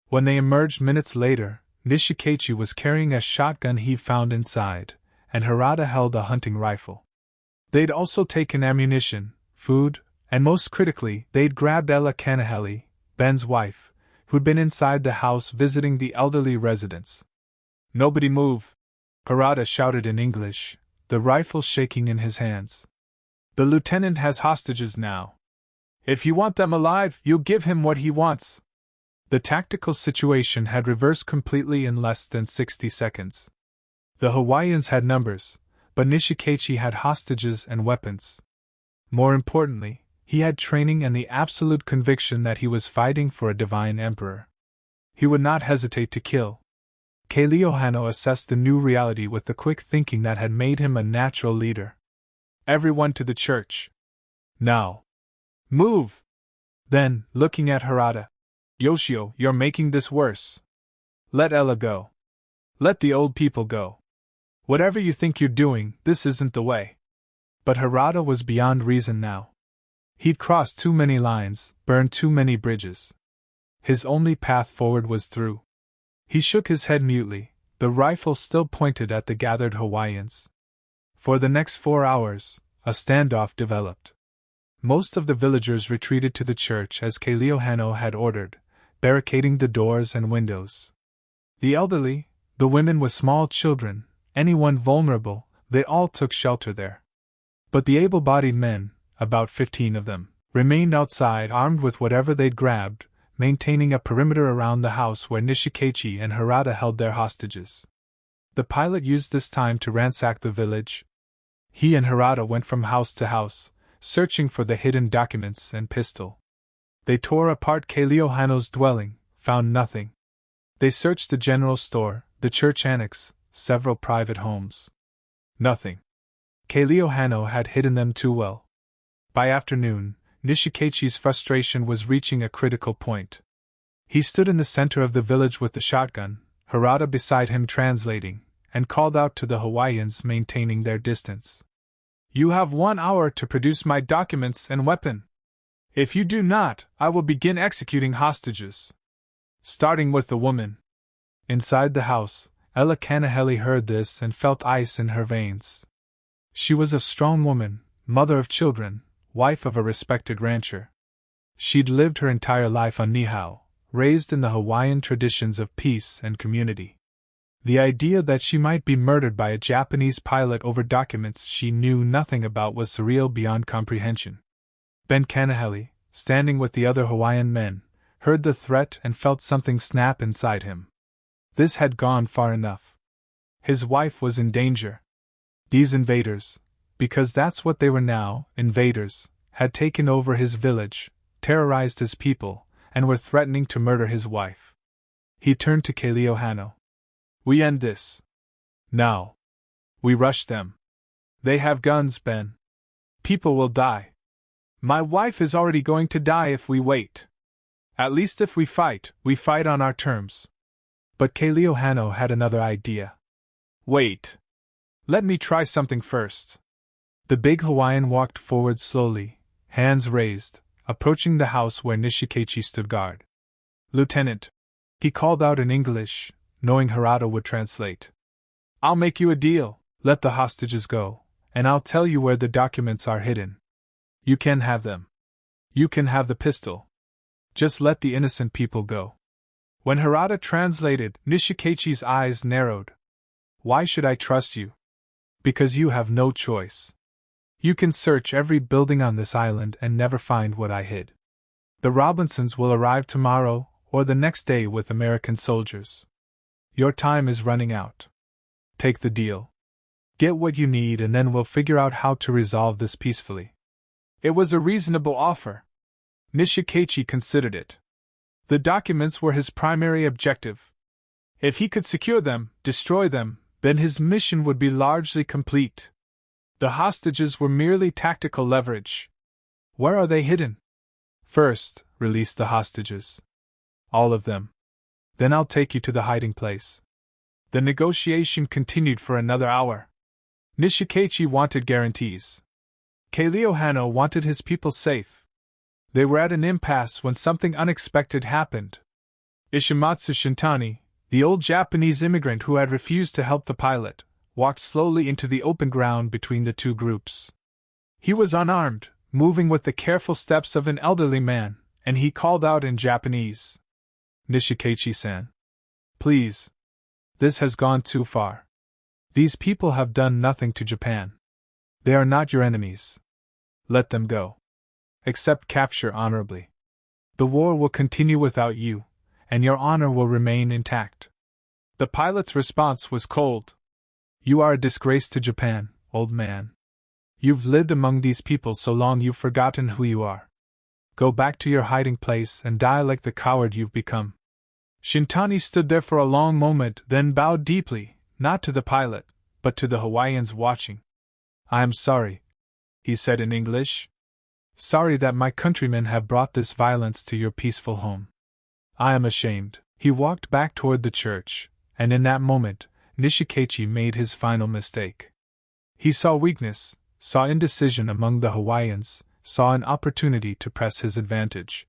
When they emerged minutes later, Nishikaichi was carrying a shotgun he found inside, and Harada held a hunting rifle. They'd also taken ammunition, food, and most critically, they'd grabbed Ella Kanahele, Ben's wife, who'd been inside the house visiting the elderly residents. Nobody move! Harada shouted in English, the rifle shaking in his hands. The lieutenant has hostages now. If you want them alive, you'll give him what he wants. The tactical situation had reversed completely in less than 60 seconds. The Hawaiians had numbers, but Nishikaichi had hostages and weapons. More importantly, he had training and the absolute conviction that he was fighting for a divine emperor. He would not hesitate to kill. Kealiiohano assessed the new reality with the quick thinking that had made him a natural leader. Everyone to the church. Now. Move! Then, looking at Harada. Yoshio, you're making this worse. Let Ella go. Let the old people go. Whatever you think you're doing, this isn't the way. But Harada was beyond reason now. He'd crossed too many lines, burned too many bridges. His only path forward was through. He shook his head mutely, the rifle still pointed at the gathered Hawaiians. For the next 4 hours, a standoff developed. Most of the villagers retreated to the church as Kealiiohano had ordered, barricading the doors and windows. The elderly, the women with small children, anyone vulnerable, they all took shelter there. But the able-bodied men, about 15 of them, remained outside armed with whatever they'd grabbed, maintaining a perimeter around the house where Nishikaichi and Harada held their hostages. The pilot used this time to ransack the village. He and Harada went from house to house, searching for the hidden documents and pistol. They tore apart Kealiiohano's dwelling, found nothing. They searched the general store, the church annex, several private homes. Nothing. Kealiiohano had hidden them too well. By afternoon, Nishikaichi's frustration was reaching a critical point. He stood in the center of the village with the shotgun, Harada beside him translating, and called out to the Hawaiians maintaining their distance. You have 1 hour to produce my documents and weapon. If you do not, I will begin executing hostages. Starting with the woman. Inside the house, Ella Kanahele heard this and felt ice in her veins. She was a strong woman, mother of children, wife of a respected rancher. She'd lived her entire life on Niihau, raised in the Hawaiian traditions of peace and community. The idea that she might be murdered by a Japanese pilot over documents she knew nothing about was surreal beyond comprehension. Ben Kanahele, standing with the other Hawaiian men, heard the threat and felt something snap inside him. This had gone far enough. His wife was in danger. These invaders, because that's what they were now, invaders, had taken over his village, terrorized his people, and were threatening to murder his wife. He turned to Kealiiohano. We end this. Now. We rush them. They have guns, Ben. People will die. My wife is already going to die if we wait. At least if we fight on our terms. But Kaleo Hanno had another idea. Wait. Let me try something first. The big Hawaiian walked forward slowly, hands raised, approaching the house where Nishikechi stood guard. Lieutenant, he called out in English, knowing Harada would translate. I'll make you a deal. Let the hostages go, and I'll tell you where the documents are hidden. You can have them. You can have the pistol. Just let the innocent people go. When Harada translated, Nishikechi's eyes narrowed. Why should I trust you? Because you have no choice. You can search every building on this island and never find what I hid. The Robinsons will arrive tomorrow or the next day with American soldiers. Your time is running out. Take the deal. Get what you need and then we'll figure out how to resolve this peacefully. It was a reasonable offer. Nishikechi considered it. The documents were his primary objective. If he could secure them, destroy them, then his mission would be largely complete. The hostages were merely tactical leverage. Where are they hidden? First, release the hostages. All of them. Then I'll take you to the hiding place. The negotiation continued for another hour. Nishikechi wanted guarantees. Kaleo Hanno wanted his people safe. They were at an impasse when something unexpected happened. Ishimatsu Shintani, the old Japanese immigrant who had refused to help the pilot, walked slowly into the open ground between the two groups. He was unarmed, moving with the careful steps of an elderly man, and he called out in Japanese. Nishikechi-san. Please. This has gone too far. These people have done nothing to Japan. They are not your enemies. Let them go. Accept capture honorably. The war will continue without you, and your honor will remain intact. The pilot's response was cold. You are a disgrace to Japan, old man. You've lived among these people so long you've forgotten who you are. Go back to your hiding place and die like the coward you've become. Shintani stood there for a long moment, then bowed deeply, not to the pilot, but to the Hawaiians watching. I am sorry, he said in English. Sorry that my countrymen have brought this violence to your peaceful home. I am ashamed. He walked back toward the church, and in that moment, Nishikechi made his final mistake. He saw weakness, saw indecision among the Hawaiians, saw an opportunity to press his advantage.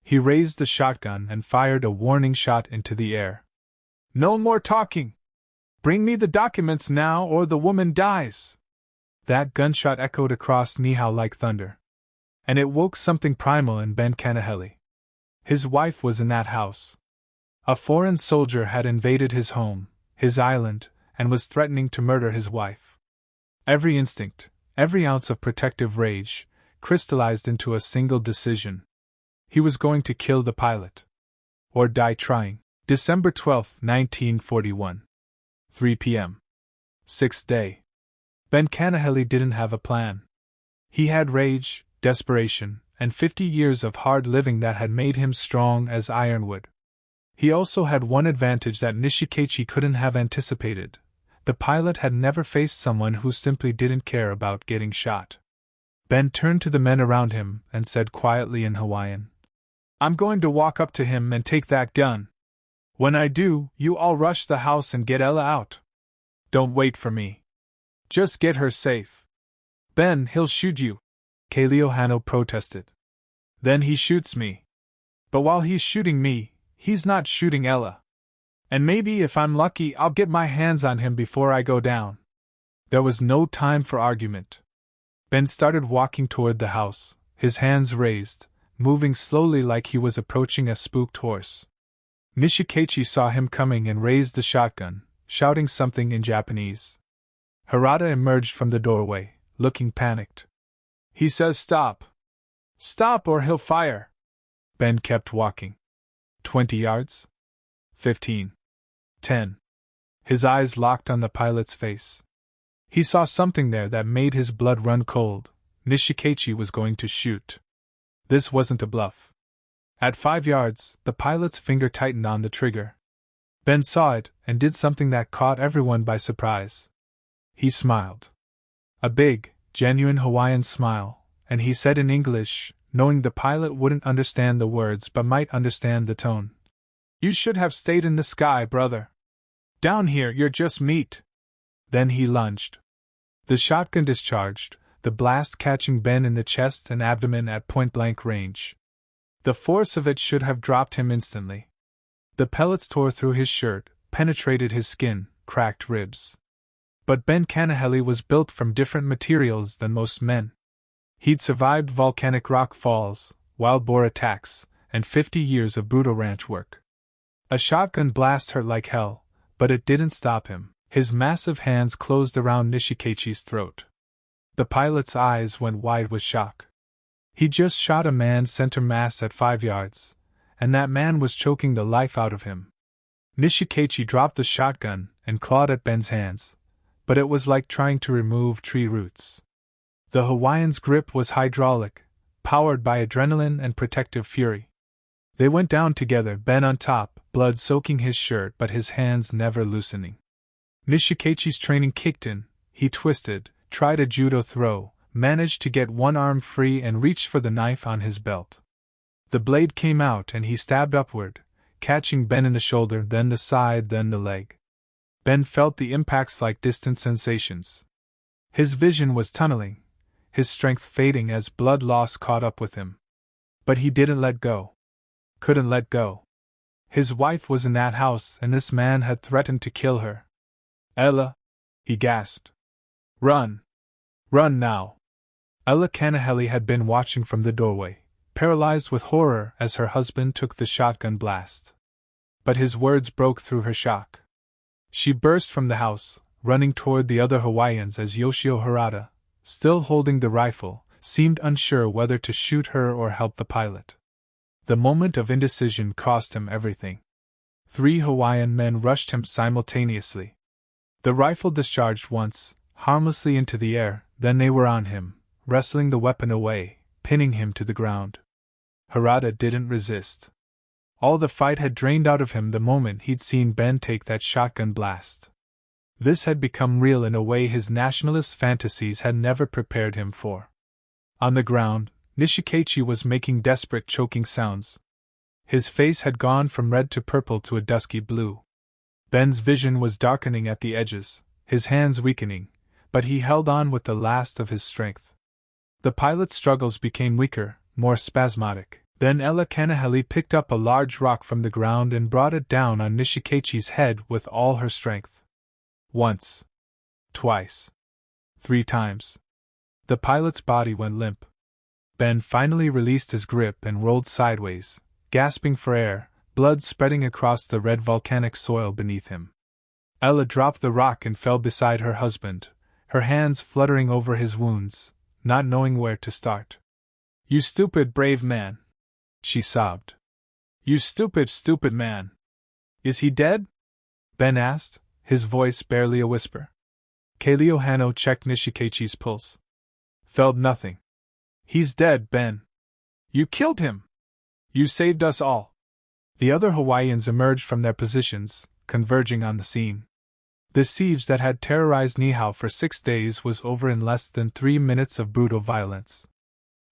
He raised the shotgun and fired a warning shot into the air. No more talking! Bring me the documents now or the woman dies! That gunshot echoed across Niihau like thunder. And it woke something primal in Ben Kanahele. His wife was in that house. A foreign soldier had invaded his home, his island, and was threatening to murder his wife. Every instinct, every ounce of protective rage, crystallized into a single decision. He was going to kill the pilot. Or die trying. December 12, 1941. 3 p.m. 6th day. Ben Kanahele didn't have a plan. He had rage, desperation, and 50 years of hard living that had made him strong as ironwood. He also had one advantage that Nishikechi couldn't have anticipated. The pilot had never faced someone who simply didn't care about getting shot. Ben turned to the men around him and said quietly in Hawaiian, I'm going to walk up to him and take that gun. When I do, you all rush the house and get Ella out. Don't wait for me. Just get her safe. Ben, he'll shoot you, Kaleo Hanno protested. Then he shoots me. But while he's shooting me, he's not shooting Ella. And maybe if I'm lucky I'll get my hands on him before I go down. There was no time for argument. Ben started walking toward the house, his hands raised, moving slowly like he was approaching a spooked horse. Nishikechi saw him coming and raised the shotgun, shouting something in Japanese. Harada emerged from the doorway, looking panicked. He says stop. Stop or he'll fire. Ben kept walking. 20 yards? 15. 10. His eyes locked on the pilot's face. He saw something there that made his blood run cold. Nishikechi was going to shoot. This wasn't a bluff. At 5 yards, the pilot's finger tightened on the trigger. Ben saw it and did something that caught everyone by surprise. He smiled. A big, genuine Hawaiian smile, and he said in English, knowing the pilot wouldn't understand the words but might understand the tone. "You should have stayed in the sky, brother. Down here, you're just meat." Then he lunged. The shotgun discharged, the blast catching Ben in the chest and abdomen at point-blank range. The force of it should have dropped him instantly. The pellets tore through his shirt, penetrated his skin, cracked ribs. But Ben Kanahele was built from different materials than most men. He'd survived volcanic rock falls, wild boar attacks, and 50 years of brutal ranch work. A shotgun blast hurt like hell, but it didn't stop him. His massive hands closed around Nishikaichi's throat. The pilot's eyes went wide with shock. He just shot a man's center mass at 5 yards, and that man was choking the life out of him. Nishikaichi dropped the shotgun and clawed at Ben's hands, but it was like trying to remove tree roots. The Hawaiian's grip was hydraulic, powered by adrenaline and protective fury. They went down together, Ben on top, blood soaking his shirt but his hands never loosening. Nishikaichi's training kicked in. He twisted, tried a judo throw, managed to get one arm free and reached for the knife on his belt. The blade came out and he stabbed upward, catching Ben in the shoulder, then the side, then the leg. Ben felt the impacts like distant sensations. His vision was tunneling, his strength fading as blood loss caught up with him. But he didn't let go. Couldn't let go. His wife was in that house and this man had threatened to kill her. "Ella," he gasped. "Run! Run now!" Ella Kanahele had been watching from the doorway, paralyzed with horror as her husband took the shotgun blast. But his words broke through her shock. She burst from the house, running toward the other Hawaiians as Yoshio Harada, still holding the rifle, seemed unsure whether to shoot her or help the pilot. The moment of indecision cost him everything. 3 Hawaiian men rushed him simultaneously. The rifle discharged once, harmlessly into the air, then they were on him, wrestling the weapon away, pinning him to the ground. Harada didn't resist. All the fight had drained out of him the moment he'd seen Ben take that shotgun blast. This had become real in a way his nationalist fantasies had never prepared him for. On the ground, Nishikaichi was making desperate choking sounds. His face had gone from red to purple to a dusky blue. Ben's vision was darkening at the edges, his hands weakening, but he held on with the last of his strength. The pilot's struggles became weaker, more spasmodic. Then Ella Kanahele picked up a large rock from the ground and brought it down on Nishikaichi's head with all her strength. Once. Twice. 3 times. The pilot's body went limp. Ben finally released his grip and rolled sideways, gasping for air, blood spreading across the red volcanic soil beneath him. Ella dropped the rock and fell beside her husband, her hands fluttering over his wounds, not knowing where to start. "You stupid, brave man," she sobbed. "You stupid, stupid man." "Is he dead?" Ben asked, his voice barely a whisper. Kaleo Hano checked Nishikaichi's pulse. Felt nothing. "He's dead, Ben. You killed him. You saved us all." The other Hawaiians emerged from their positions, converging on the scene. The siege that had terrorized Niihau for 6 days was over in less than 3 minutes of brutal violence.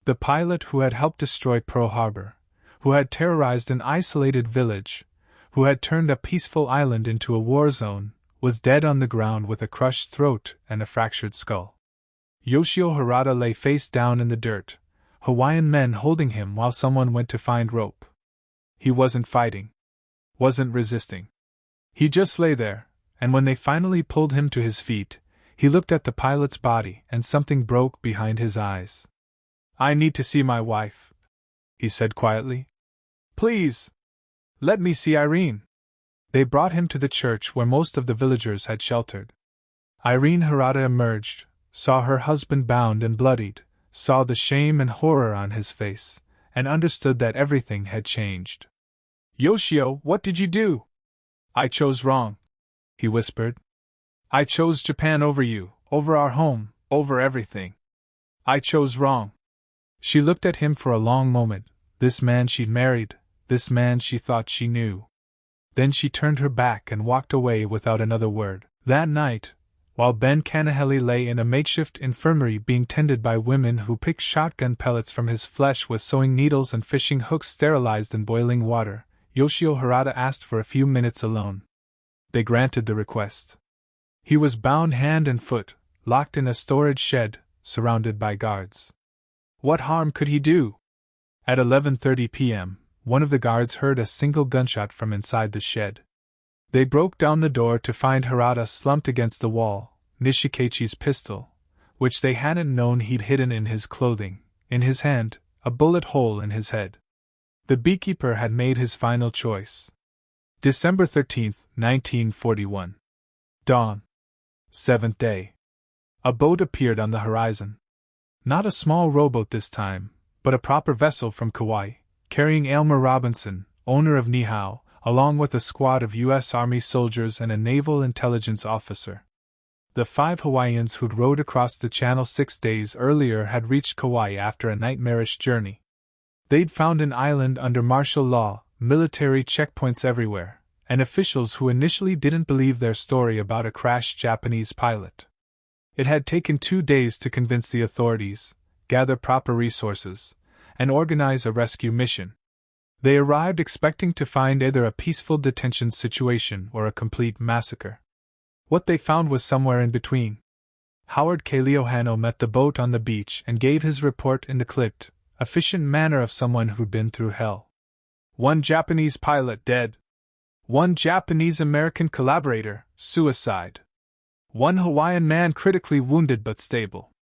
The pilot who had helped destroy Pearl Harbor, who had terrorized an isolated village, who had turned a peaceful island into a war zone, was dead on the ground with a crushed throat and a fractured skull. Yoshio Harada lay face down in the dirt, Hawaiian men holding him while someone went to find rope. He wasn't fighting. Wasn't resisting. He just lay there, and when they finally pulled him to his feet, he looked at the pilot's body and something broke behind his eyes. "I need to see my wife," he said quietly. "Please. Let me see Irene." They brought him to the church where most of the villagers had sheltered. Irene Harada emerged, saw her husband bound and bloodied, saw the shame and horror on his face, and understood that everything had changed. "Yoshio, what did you do?" "I chose wrong," he whispered. "I chose Japan over you, over our home, over everything. I chose wrong." She looked at him for a long moment, this man she'd married, this man she thought she knew. Then she turned her back and walked away without another word. That night, while Ben Kanahele lay in a makeshift infirmary being tended by women who picked shotgun pellets from his flesh with sewing needles and fishing hooks sterilized in boiling water, Yoshio Harada asked for a few minutes alone. They granted the request. He was bound hand and foot, locked in a storage shed, surrounded by guards. What harm could he do? At 11:30 p.m., one of the guards heard a single gunshot from inside the shed. They broke down the door to find Harada slumped against the wall, Nishikechi's pistol, which they hadn't known he'd hidden in his clothing, in his hand, a bullet hole in his head. The beekeeper had made his final choice. December 13, 1941. Dawn. 7th day. A boat appeared on the horizon. Not a small rowboat this time, but a proper vessel from Kauai, carrying Aylmer Robinson, owner of Niihau, along with a squad of U.S. Army soldiers and a naval intelligence officer. The 5 Hawaiians who'd rowed across the channel 6 days earlier had reached Kauai after a nightmarish journey. They'd found an island under martial law, military checkpoints everywhere, and officials who initially didn't believe their story about a crashed Japanese pilot. It had taken 2 days to convince the authorities, gather proper resources, and organize a rescue mission. They arrived expecting to find either a peaceful detention situation or a complete massacre. What they found was somewhere in between. Howard K. Leohano met the boat on the beach and gave his report in the clipped, efficient manner of someone who'd been through hell. 1 Japanese pilot dead. 1 Japanese-American collaborator, suicide. 1 Hawaiian man critically wounded but stable.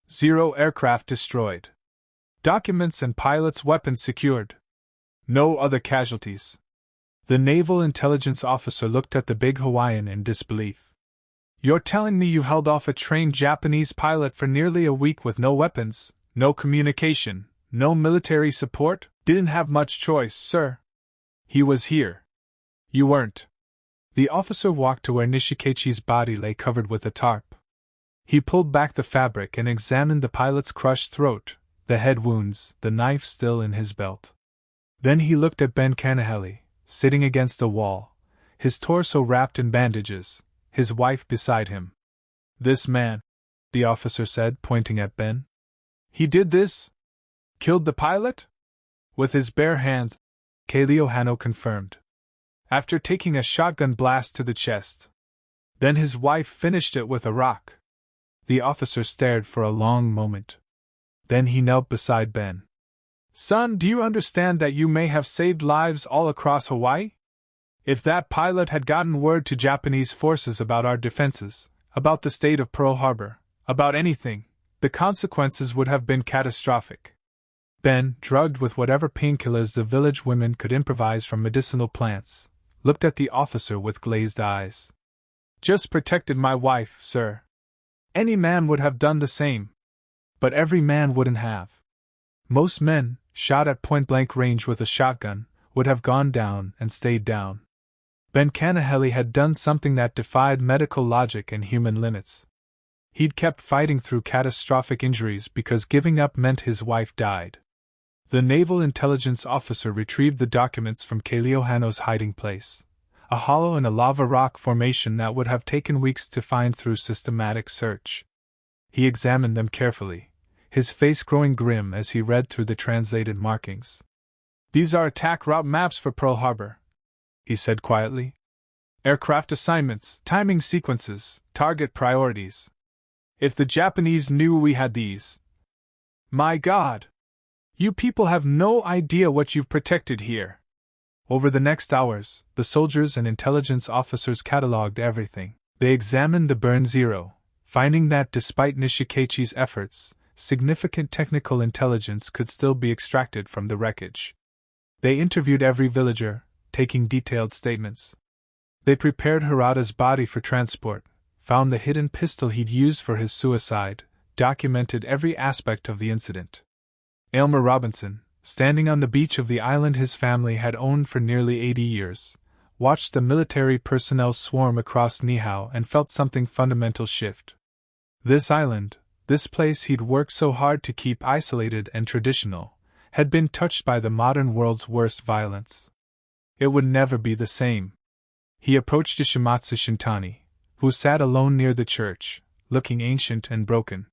0 aircraft destroyed. Documents and pilot's weapons secured. No other casualties. The naval intelligence officer looked at the big Hawaiian in disbelief. You're telling me you held off a trained Japanese pilot for nearly a week with no weapons, no communication, no military support? Didn't have much choice, sir. He was here. You weren't. The officer walked to where Nishikechi's body lay covered with a tarp. He pulled back the fabric and examined the pilot's crushed throat, the head wounds, the knife still in his belt. Then he looked at Ben Kanahele, sitting against the wall, his torso wrapped in bandages, his wife beside him. This man, the officer said, pointing at Ben. He did this? Killed the pilot? With his bare hands, K. Leohano confirmed. After taking a shotgun blast to the chest. Then his wife finished it with a rock. The officer stared for a long moment. Then he knelt beside Ben. Son, do you understand that you may have saved lives all across Hawaii? If that pilot had gotten word to Japanese forces about our defenses, about the state of Pearl Harbor, about anything, the consequences would have been catastrophic. Ben, drugged with whatever painkillers the village women could improvise from medicinal plants, looked at the officer with glazed eyes. Just protected my wife, sir. Any man would have done the same. But every man wouldn't have. Most men, shot at point-blank range with a shotgun, would have gone down and stayed down. Ben Kanahele had done something that defied medical logic and human limits. He'd kept fighting through catastrophic injuries because giving up meant his wife died. The naval intelligence officer retrieved the documents from K. Leohano's hiding place, a hollow in a lava rock formation that would have taken weeks to find through systematic search. He examined them carefully, his face growing grim as he read through the translated markings. These are attack route maps for Pearl Harbor, he said quietly. Aircraft assignments, timing sequences, target priorities. If the Japanese knew we had these. My God! You people have no idea what you've protected here. Over the next hours, the soldiers and intelligence officers cataloged everything. They examined the Burn Zero, finding that despite Nishikechi's efforts, significant technical intelligence could still be extracted from the wreckage. They interviewed every villager, taking detailed statements. They prepared Harada's body for transport, found the hidden pistol he'd used for his suicide, documented every aspect of the incident. Aylmer Robinson, standing on the beach of the island his family had owned for nearly 80 years, watched the military personnel swarm across Niihau and felt something fundamental shift. This island, this place he'd worked so hard to keep isolated and traditional, had been touched by the modern world's worst violence. It would never be the same. He approached Ishimatsu Shintani, who sat alone near the church, looking ancient and broken.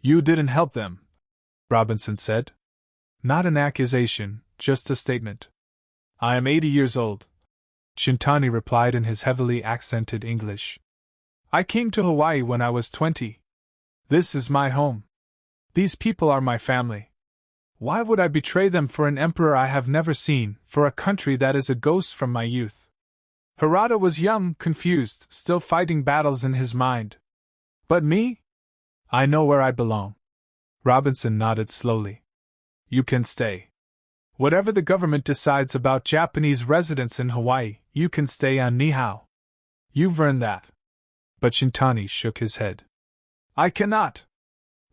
"You didn't help them," Robinson said. "Not an accusation, just a statement." "I am 80 years old," Shintani replied in his heavily accented English. "I came to Hawaii when I was 20. This is my home. These people are my family. Why would I betray them for an emperor I have never seen, for a country that is a ghost from my youth?" Harada was young, confused, still fighting battles in his mind. "But me? I know where I belong." Robinson nodded slowly. "You can stay. Whatever the government decides about Japanese residents in Hawaii, you can stay on Niihau. You've earned that." But Shintani shook his head. "I cannot.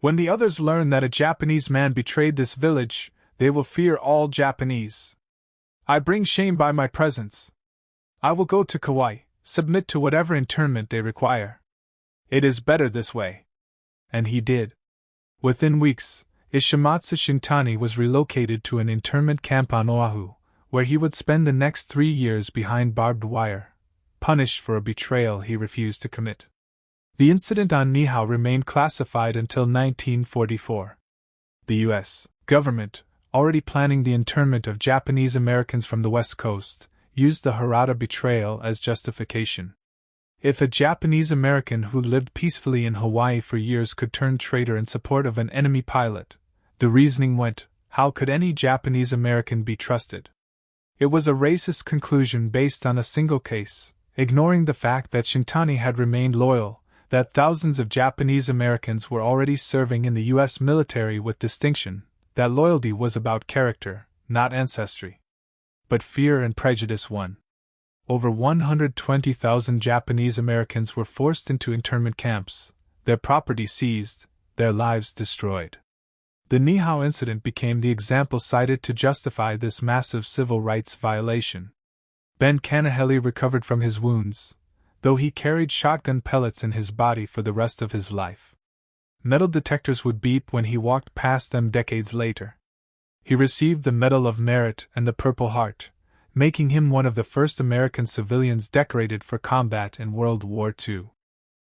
When the others learn that a Japanese man betrayed this village, they will fear all Japanese. I bring shame by my presence. I will go to Kauai, submit to whatever internment they require. It is better this way." And he did. Within weeks, Ishimatsu Shintani was relocated to an internment camp on Oahu, where he would spend the next 3 years behind barbed wire, punished for a betrayal he refused to commit. The incident on Niihau remained classified until 1944. The U.S. government, already planning the internment of Japanese Americans from the West Coast, used the Harada betrayal as justification. If a Japanese American who lived peacefully in Hawaii for years could turn traitor in support of an enemy pilot, the reasoning went, how could any Japanese American be trusted? It was a racist conclusion based on a single case, ignoring the fact that Shintani had remained loyal, that thousands of Japanese Americans were already serving in the U.S. military with distinction, that loyalty was about character, not ancestry. But fear and prejudice won. Over 120,000 Japanese Americans were forced into internment camps, their property seized, their lives destroyed. The Niihau Incident became the example cited to justify this massive civil rights violation. Ben Kanahele recovered from his wounds, though he carried shotgun pellets in his body for the rest of his life. Metal detectors would beep when he walked past them decades later. He received the Medal of Merit and the Purple Heart, making him one of the first American civilians decorated for combat in World War II.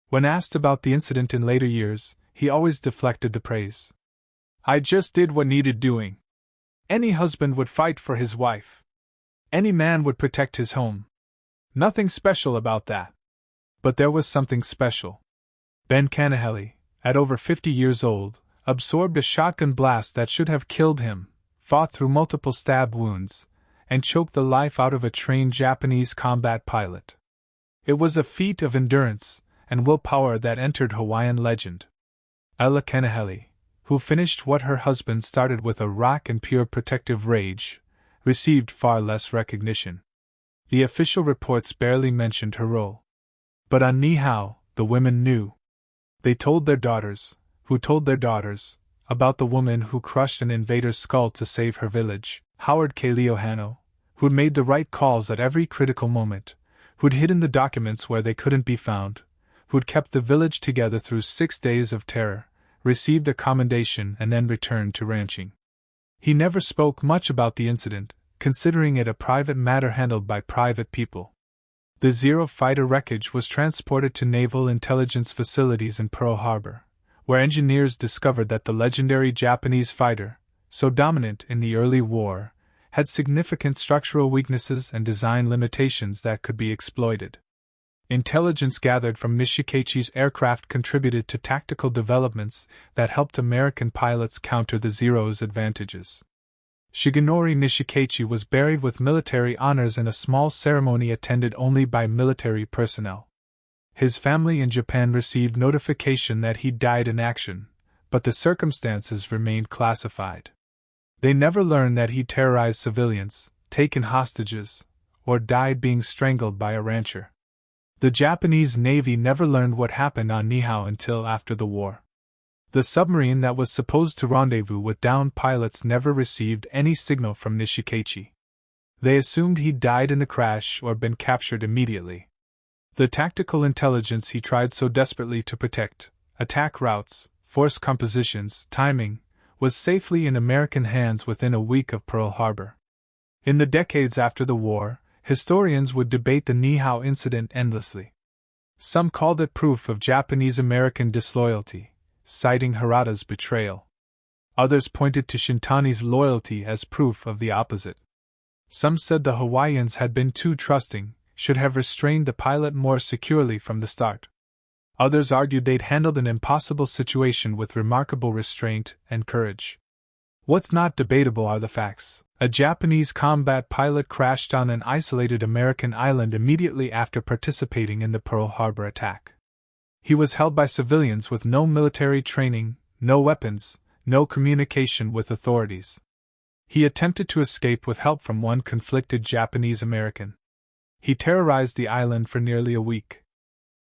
When asked about the incident in later years, he always deflected the praise. "I just did what needed doing. Any husband would fight for his wife. Any man would protect his home. Nothing special about that." But there was something special. Ben Kanahele, at over 50 years old, absorbed a shotgun blast that should have killed him, fought through multiple stab wounds, and choked the life out of a trained Japanese combat pilot. It was a feat of endurance and willpower that entered Hawaiian legend. Ella Kanahele, who finished what her husband started with a rock and pure protective rage, received far less recognition. The official reports barely mentioned her role. But on Niihau, the women knew. They told their daughters, who told their daughters, about the woman who crushed an invader's skull to save her village, Howard K. Leohano, who'd made the right calls at every critical moment, who'd hidden the documents where they couldn't be found, who'd kept the village together through 6 days of terror, received a commendation and then returned to ranching. He never spoke much about the incident, considering it a private matter handled by private people. The Zero fighter wreckage was transported to naval intelligence facilities in Pearl Harbor, where engineers discovered that the legendary Japanese fighter, so dominant in the early war, had significant structural weaknesses and design limitations that could be exploited. Intelligence gathered from Nishikaichi's aircraft contributed to tactical developments that helped American pilots counter the Zero's advantages. Shigenori Nishikaichi was buried with military honors in a small ceremony attended only by military personnel. His family in Japan received notification that he died in action, but the circumstances remained classified. They never learned that he terrorized civilians, taken hostages, or died being strangled by a rancher. The Japanese Navy never learned what happened on Niihau until after the war. The submarine that was supposed to rendezvous with downed pilots never received any signal from Nishikaichi. They assumed he'd died in the crash or been captured immediately. The tactical intelligence he tried so desperately to protect, attack routes, force compositions, timing, was safely in American hands within a week of Pearl Harbor. In the decades after the war, historians would debate the Niihau Incident endlessly. Some called it proof of Japanese-American disloyalty, citing Harada's betrayal. Others pointed to Shintani's loyalty as proof of the opposite. Some said the Hawaiians had been too trusting, should have restrained the pilot more securely from the start. Others argued they'd handled an impossible situation with remarkable restraint and courage. What's not debatable are the facts. A Japanese combat pilot crashed on an isolated American island immediately after participating in the Pearl Harbor attack. He was held by civilians with no military training, no weapons, no communication with authorities. He attempted to escape with help from one conflicted Japanese American. He terrorized the island for nearly a week.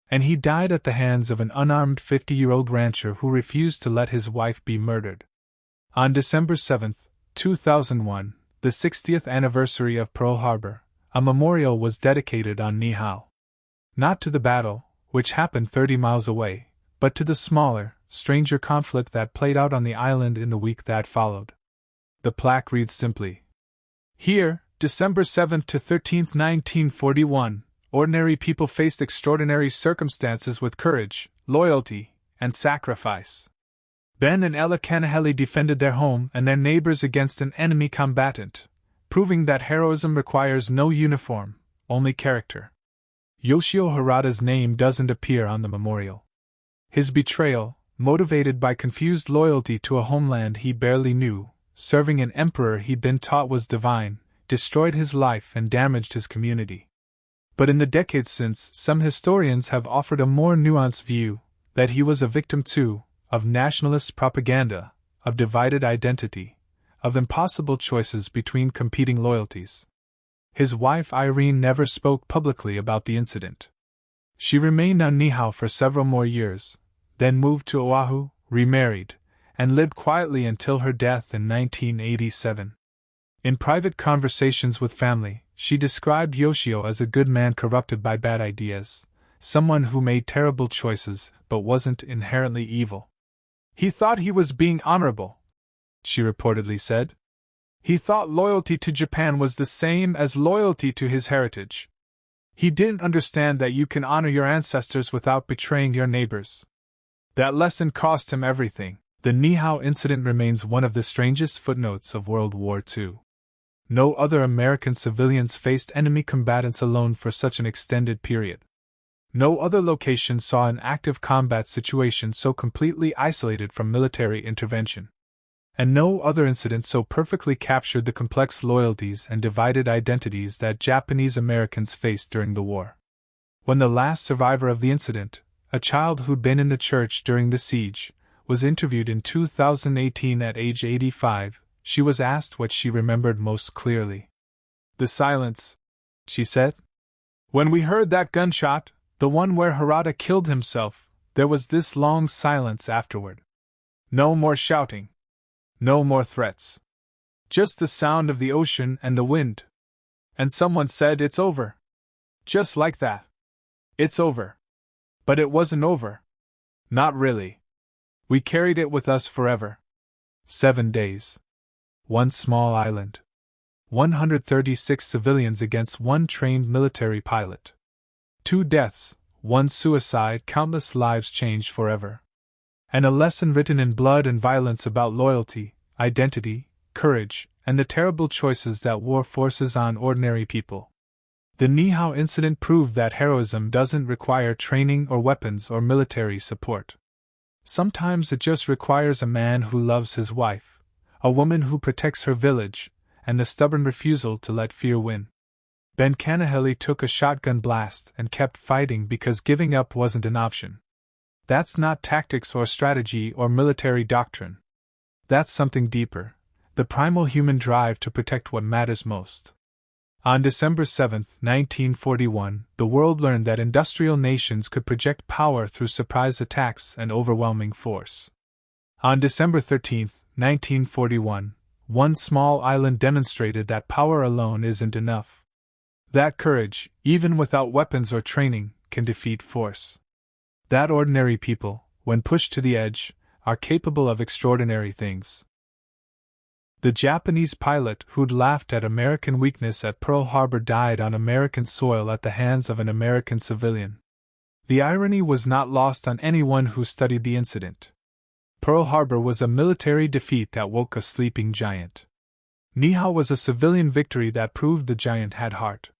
And he died at the hands of an unarmed 50-year-old rancher who refused to let his wife be murdered. On December 7, 2001, the 60th anniversary of Pearl Harbor, a memorial was dedicated on Niihau. Not to the battle, which happened 30 miles away, but to the smaller, stranger conflict that played out on the island in the week that followed. The plaque reads simply, "Here, December 7 to 13, 1941, ordinary people faced extraordinary circumstances with courage, loyalty, and sacrifice. Ben and Ella Kanahele defended their home and their neighbors against an enemy combatant, proving that heroism requires no uniform, only character." Yoshio Harada's name doesn't appear on the memorial. His betrayal, motivated by confused loyalty to a homeland he barely knew, serving an emperor he'd been taught was divine, destroyed his life and damaged his community. But in the decades since, some historians have offered a more nuanced view, that he was a victim too, of nationalist propaganda, of divided identity, of impossible choices between competing loyalties. His wife Irene never spoke publicly about the incident. She remained on Niihau for several more years, then moved to Oahu, remarried, and lived quietly until her death in 1987. In private conversations with family, she described Yoshio as a good man corrupted by bad ideas, someone who made terrible choices but wasn't inherently evil. "He thought he was being honorable," she reportedly said. "He thought loyalty to Japan was the same as loyalty to his heritage. He didn't understand that you can honor your ancestors without betraying your neighbors. That lesson cost him everything." The Niihau Incident remains one of the strangest footnotes of World War II. No other American civilians faced enemy combatants alone for such an extended period. No other location saw an active combat situation so completely isolated from military intervention. And no other incident so perfectly captured the complex loyalties and divided identities that Japanese Americans faced during the war. When the last survivor of the incident, a child who'd been in the church during the siege, was interviewed in 2018 at age 85, she was asked what she remembered most clearly. "The silence," she said. "When we heard that gunshot, the one where Harada killed himself, there was this long silence afterward. No more shouting. No more threats. Just the sound of the ocean and the wind. And someone said, 'It's over.' Just like that. It's over. But it wasn't over. Not really. We carried it with us forever. 7 days. One small island. 136 civilians against one trained military pilot. 2 deaths, 1 suicide, countless lives changed forever. And a lesson written in blood and violence about loyalty, identity, courage, and the terrible choices that war forces on ordinary people. The Niihau Incident proved that heroism doesn't require training or weapons or military support. Sometimes it just requires a man who loves his wife, a woman who protects her village, and the stubborn refusal to let fear win. Ben Kanahele took a shotgun blast and kept fighting because giving up wasn't an option. That's not tactics or strategy or military doctrine. That's something deeper, the primal human drive to protect what matters most. On December 7, 1941, the world learned that industrial nations could project power through surprise attacks and overwhelming force. On December 13, 1941, one small island demonstrated that power alone isn't enough. That courage, even without weapons or training, can defeat force. That ordinary people, when pushed to the edge, are capable of extraordinary things. The Japanese pilot who'd laughed at American weakness at Pearl Harbor died on American soil at the hands of an American civilian. The irony was not lost on anyone who studied the incident. Pearl Harbor was a military defeat that woke a sleeping giant. Niihau was a civilian victory that proved the giant had heart.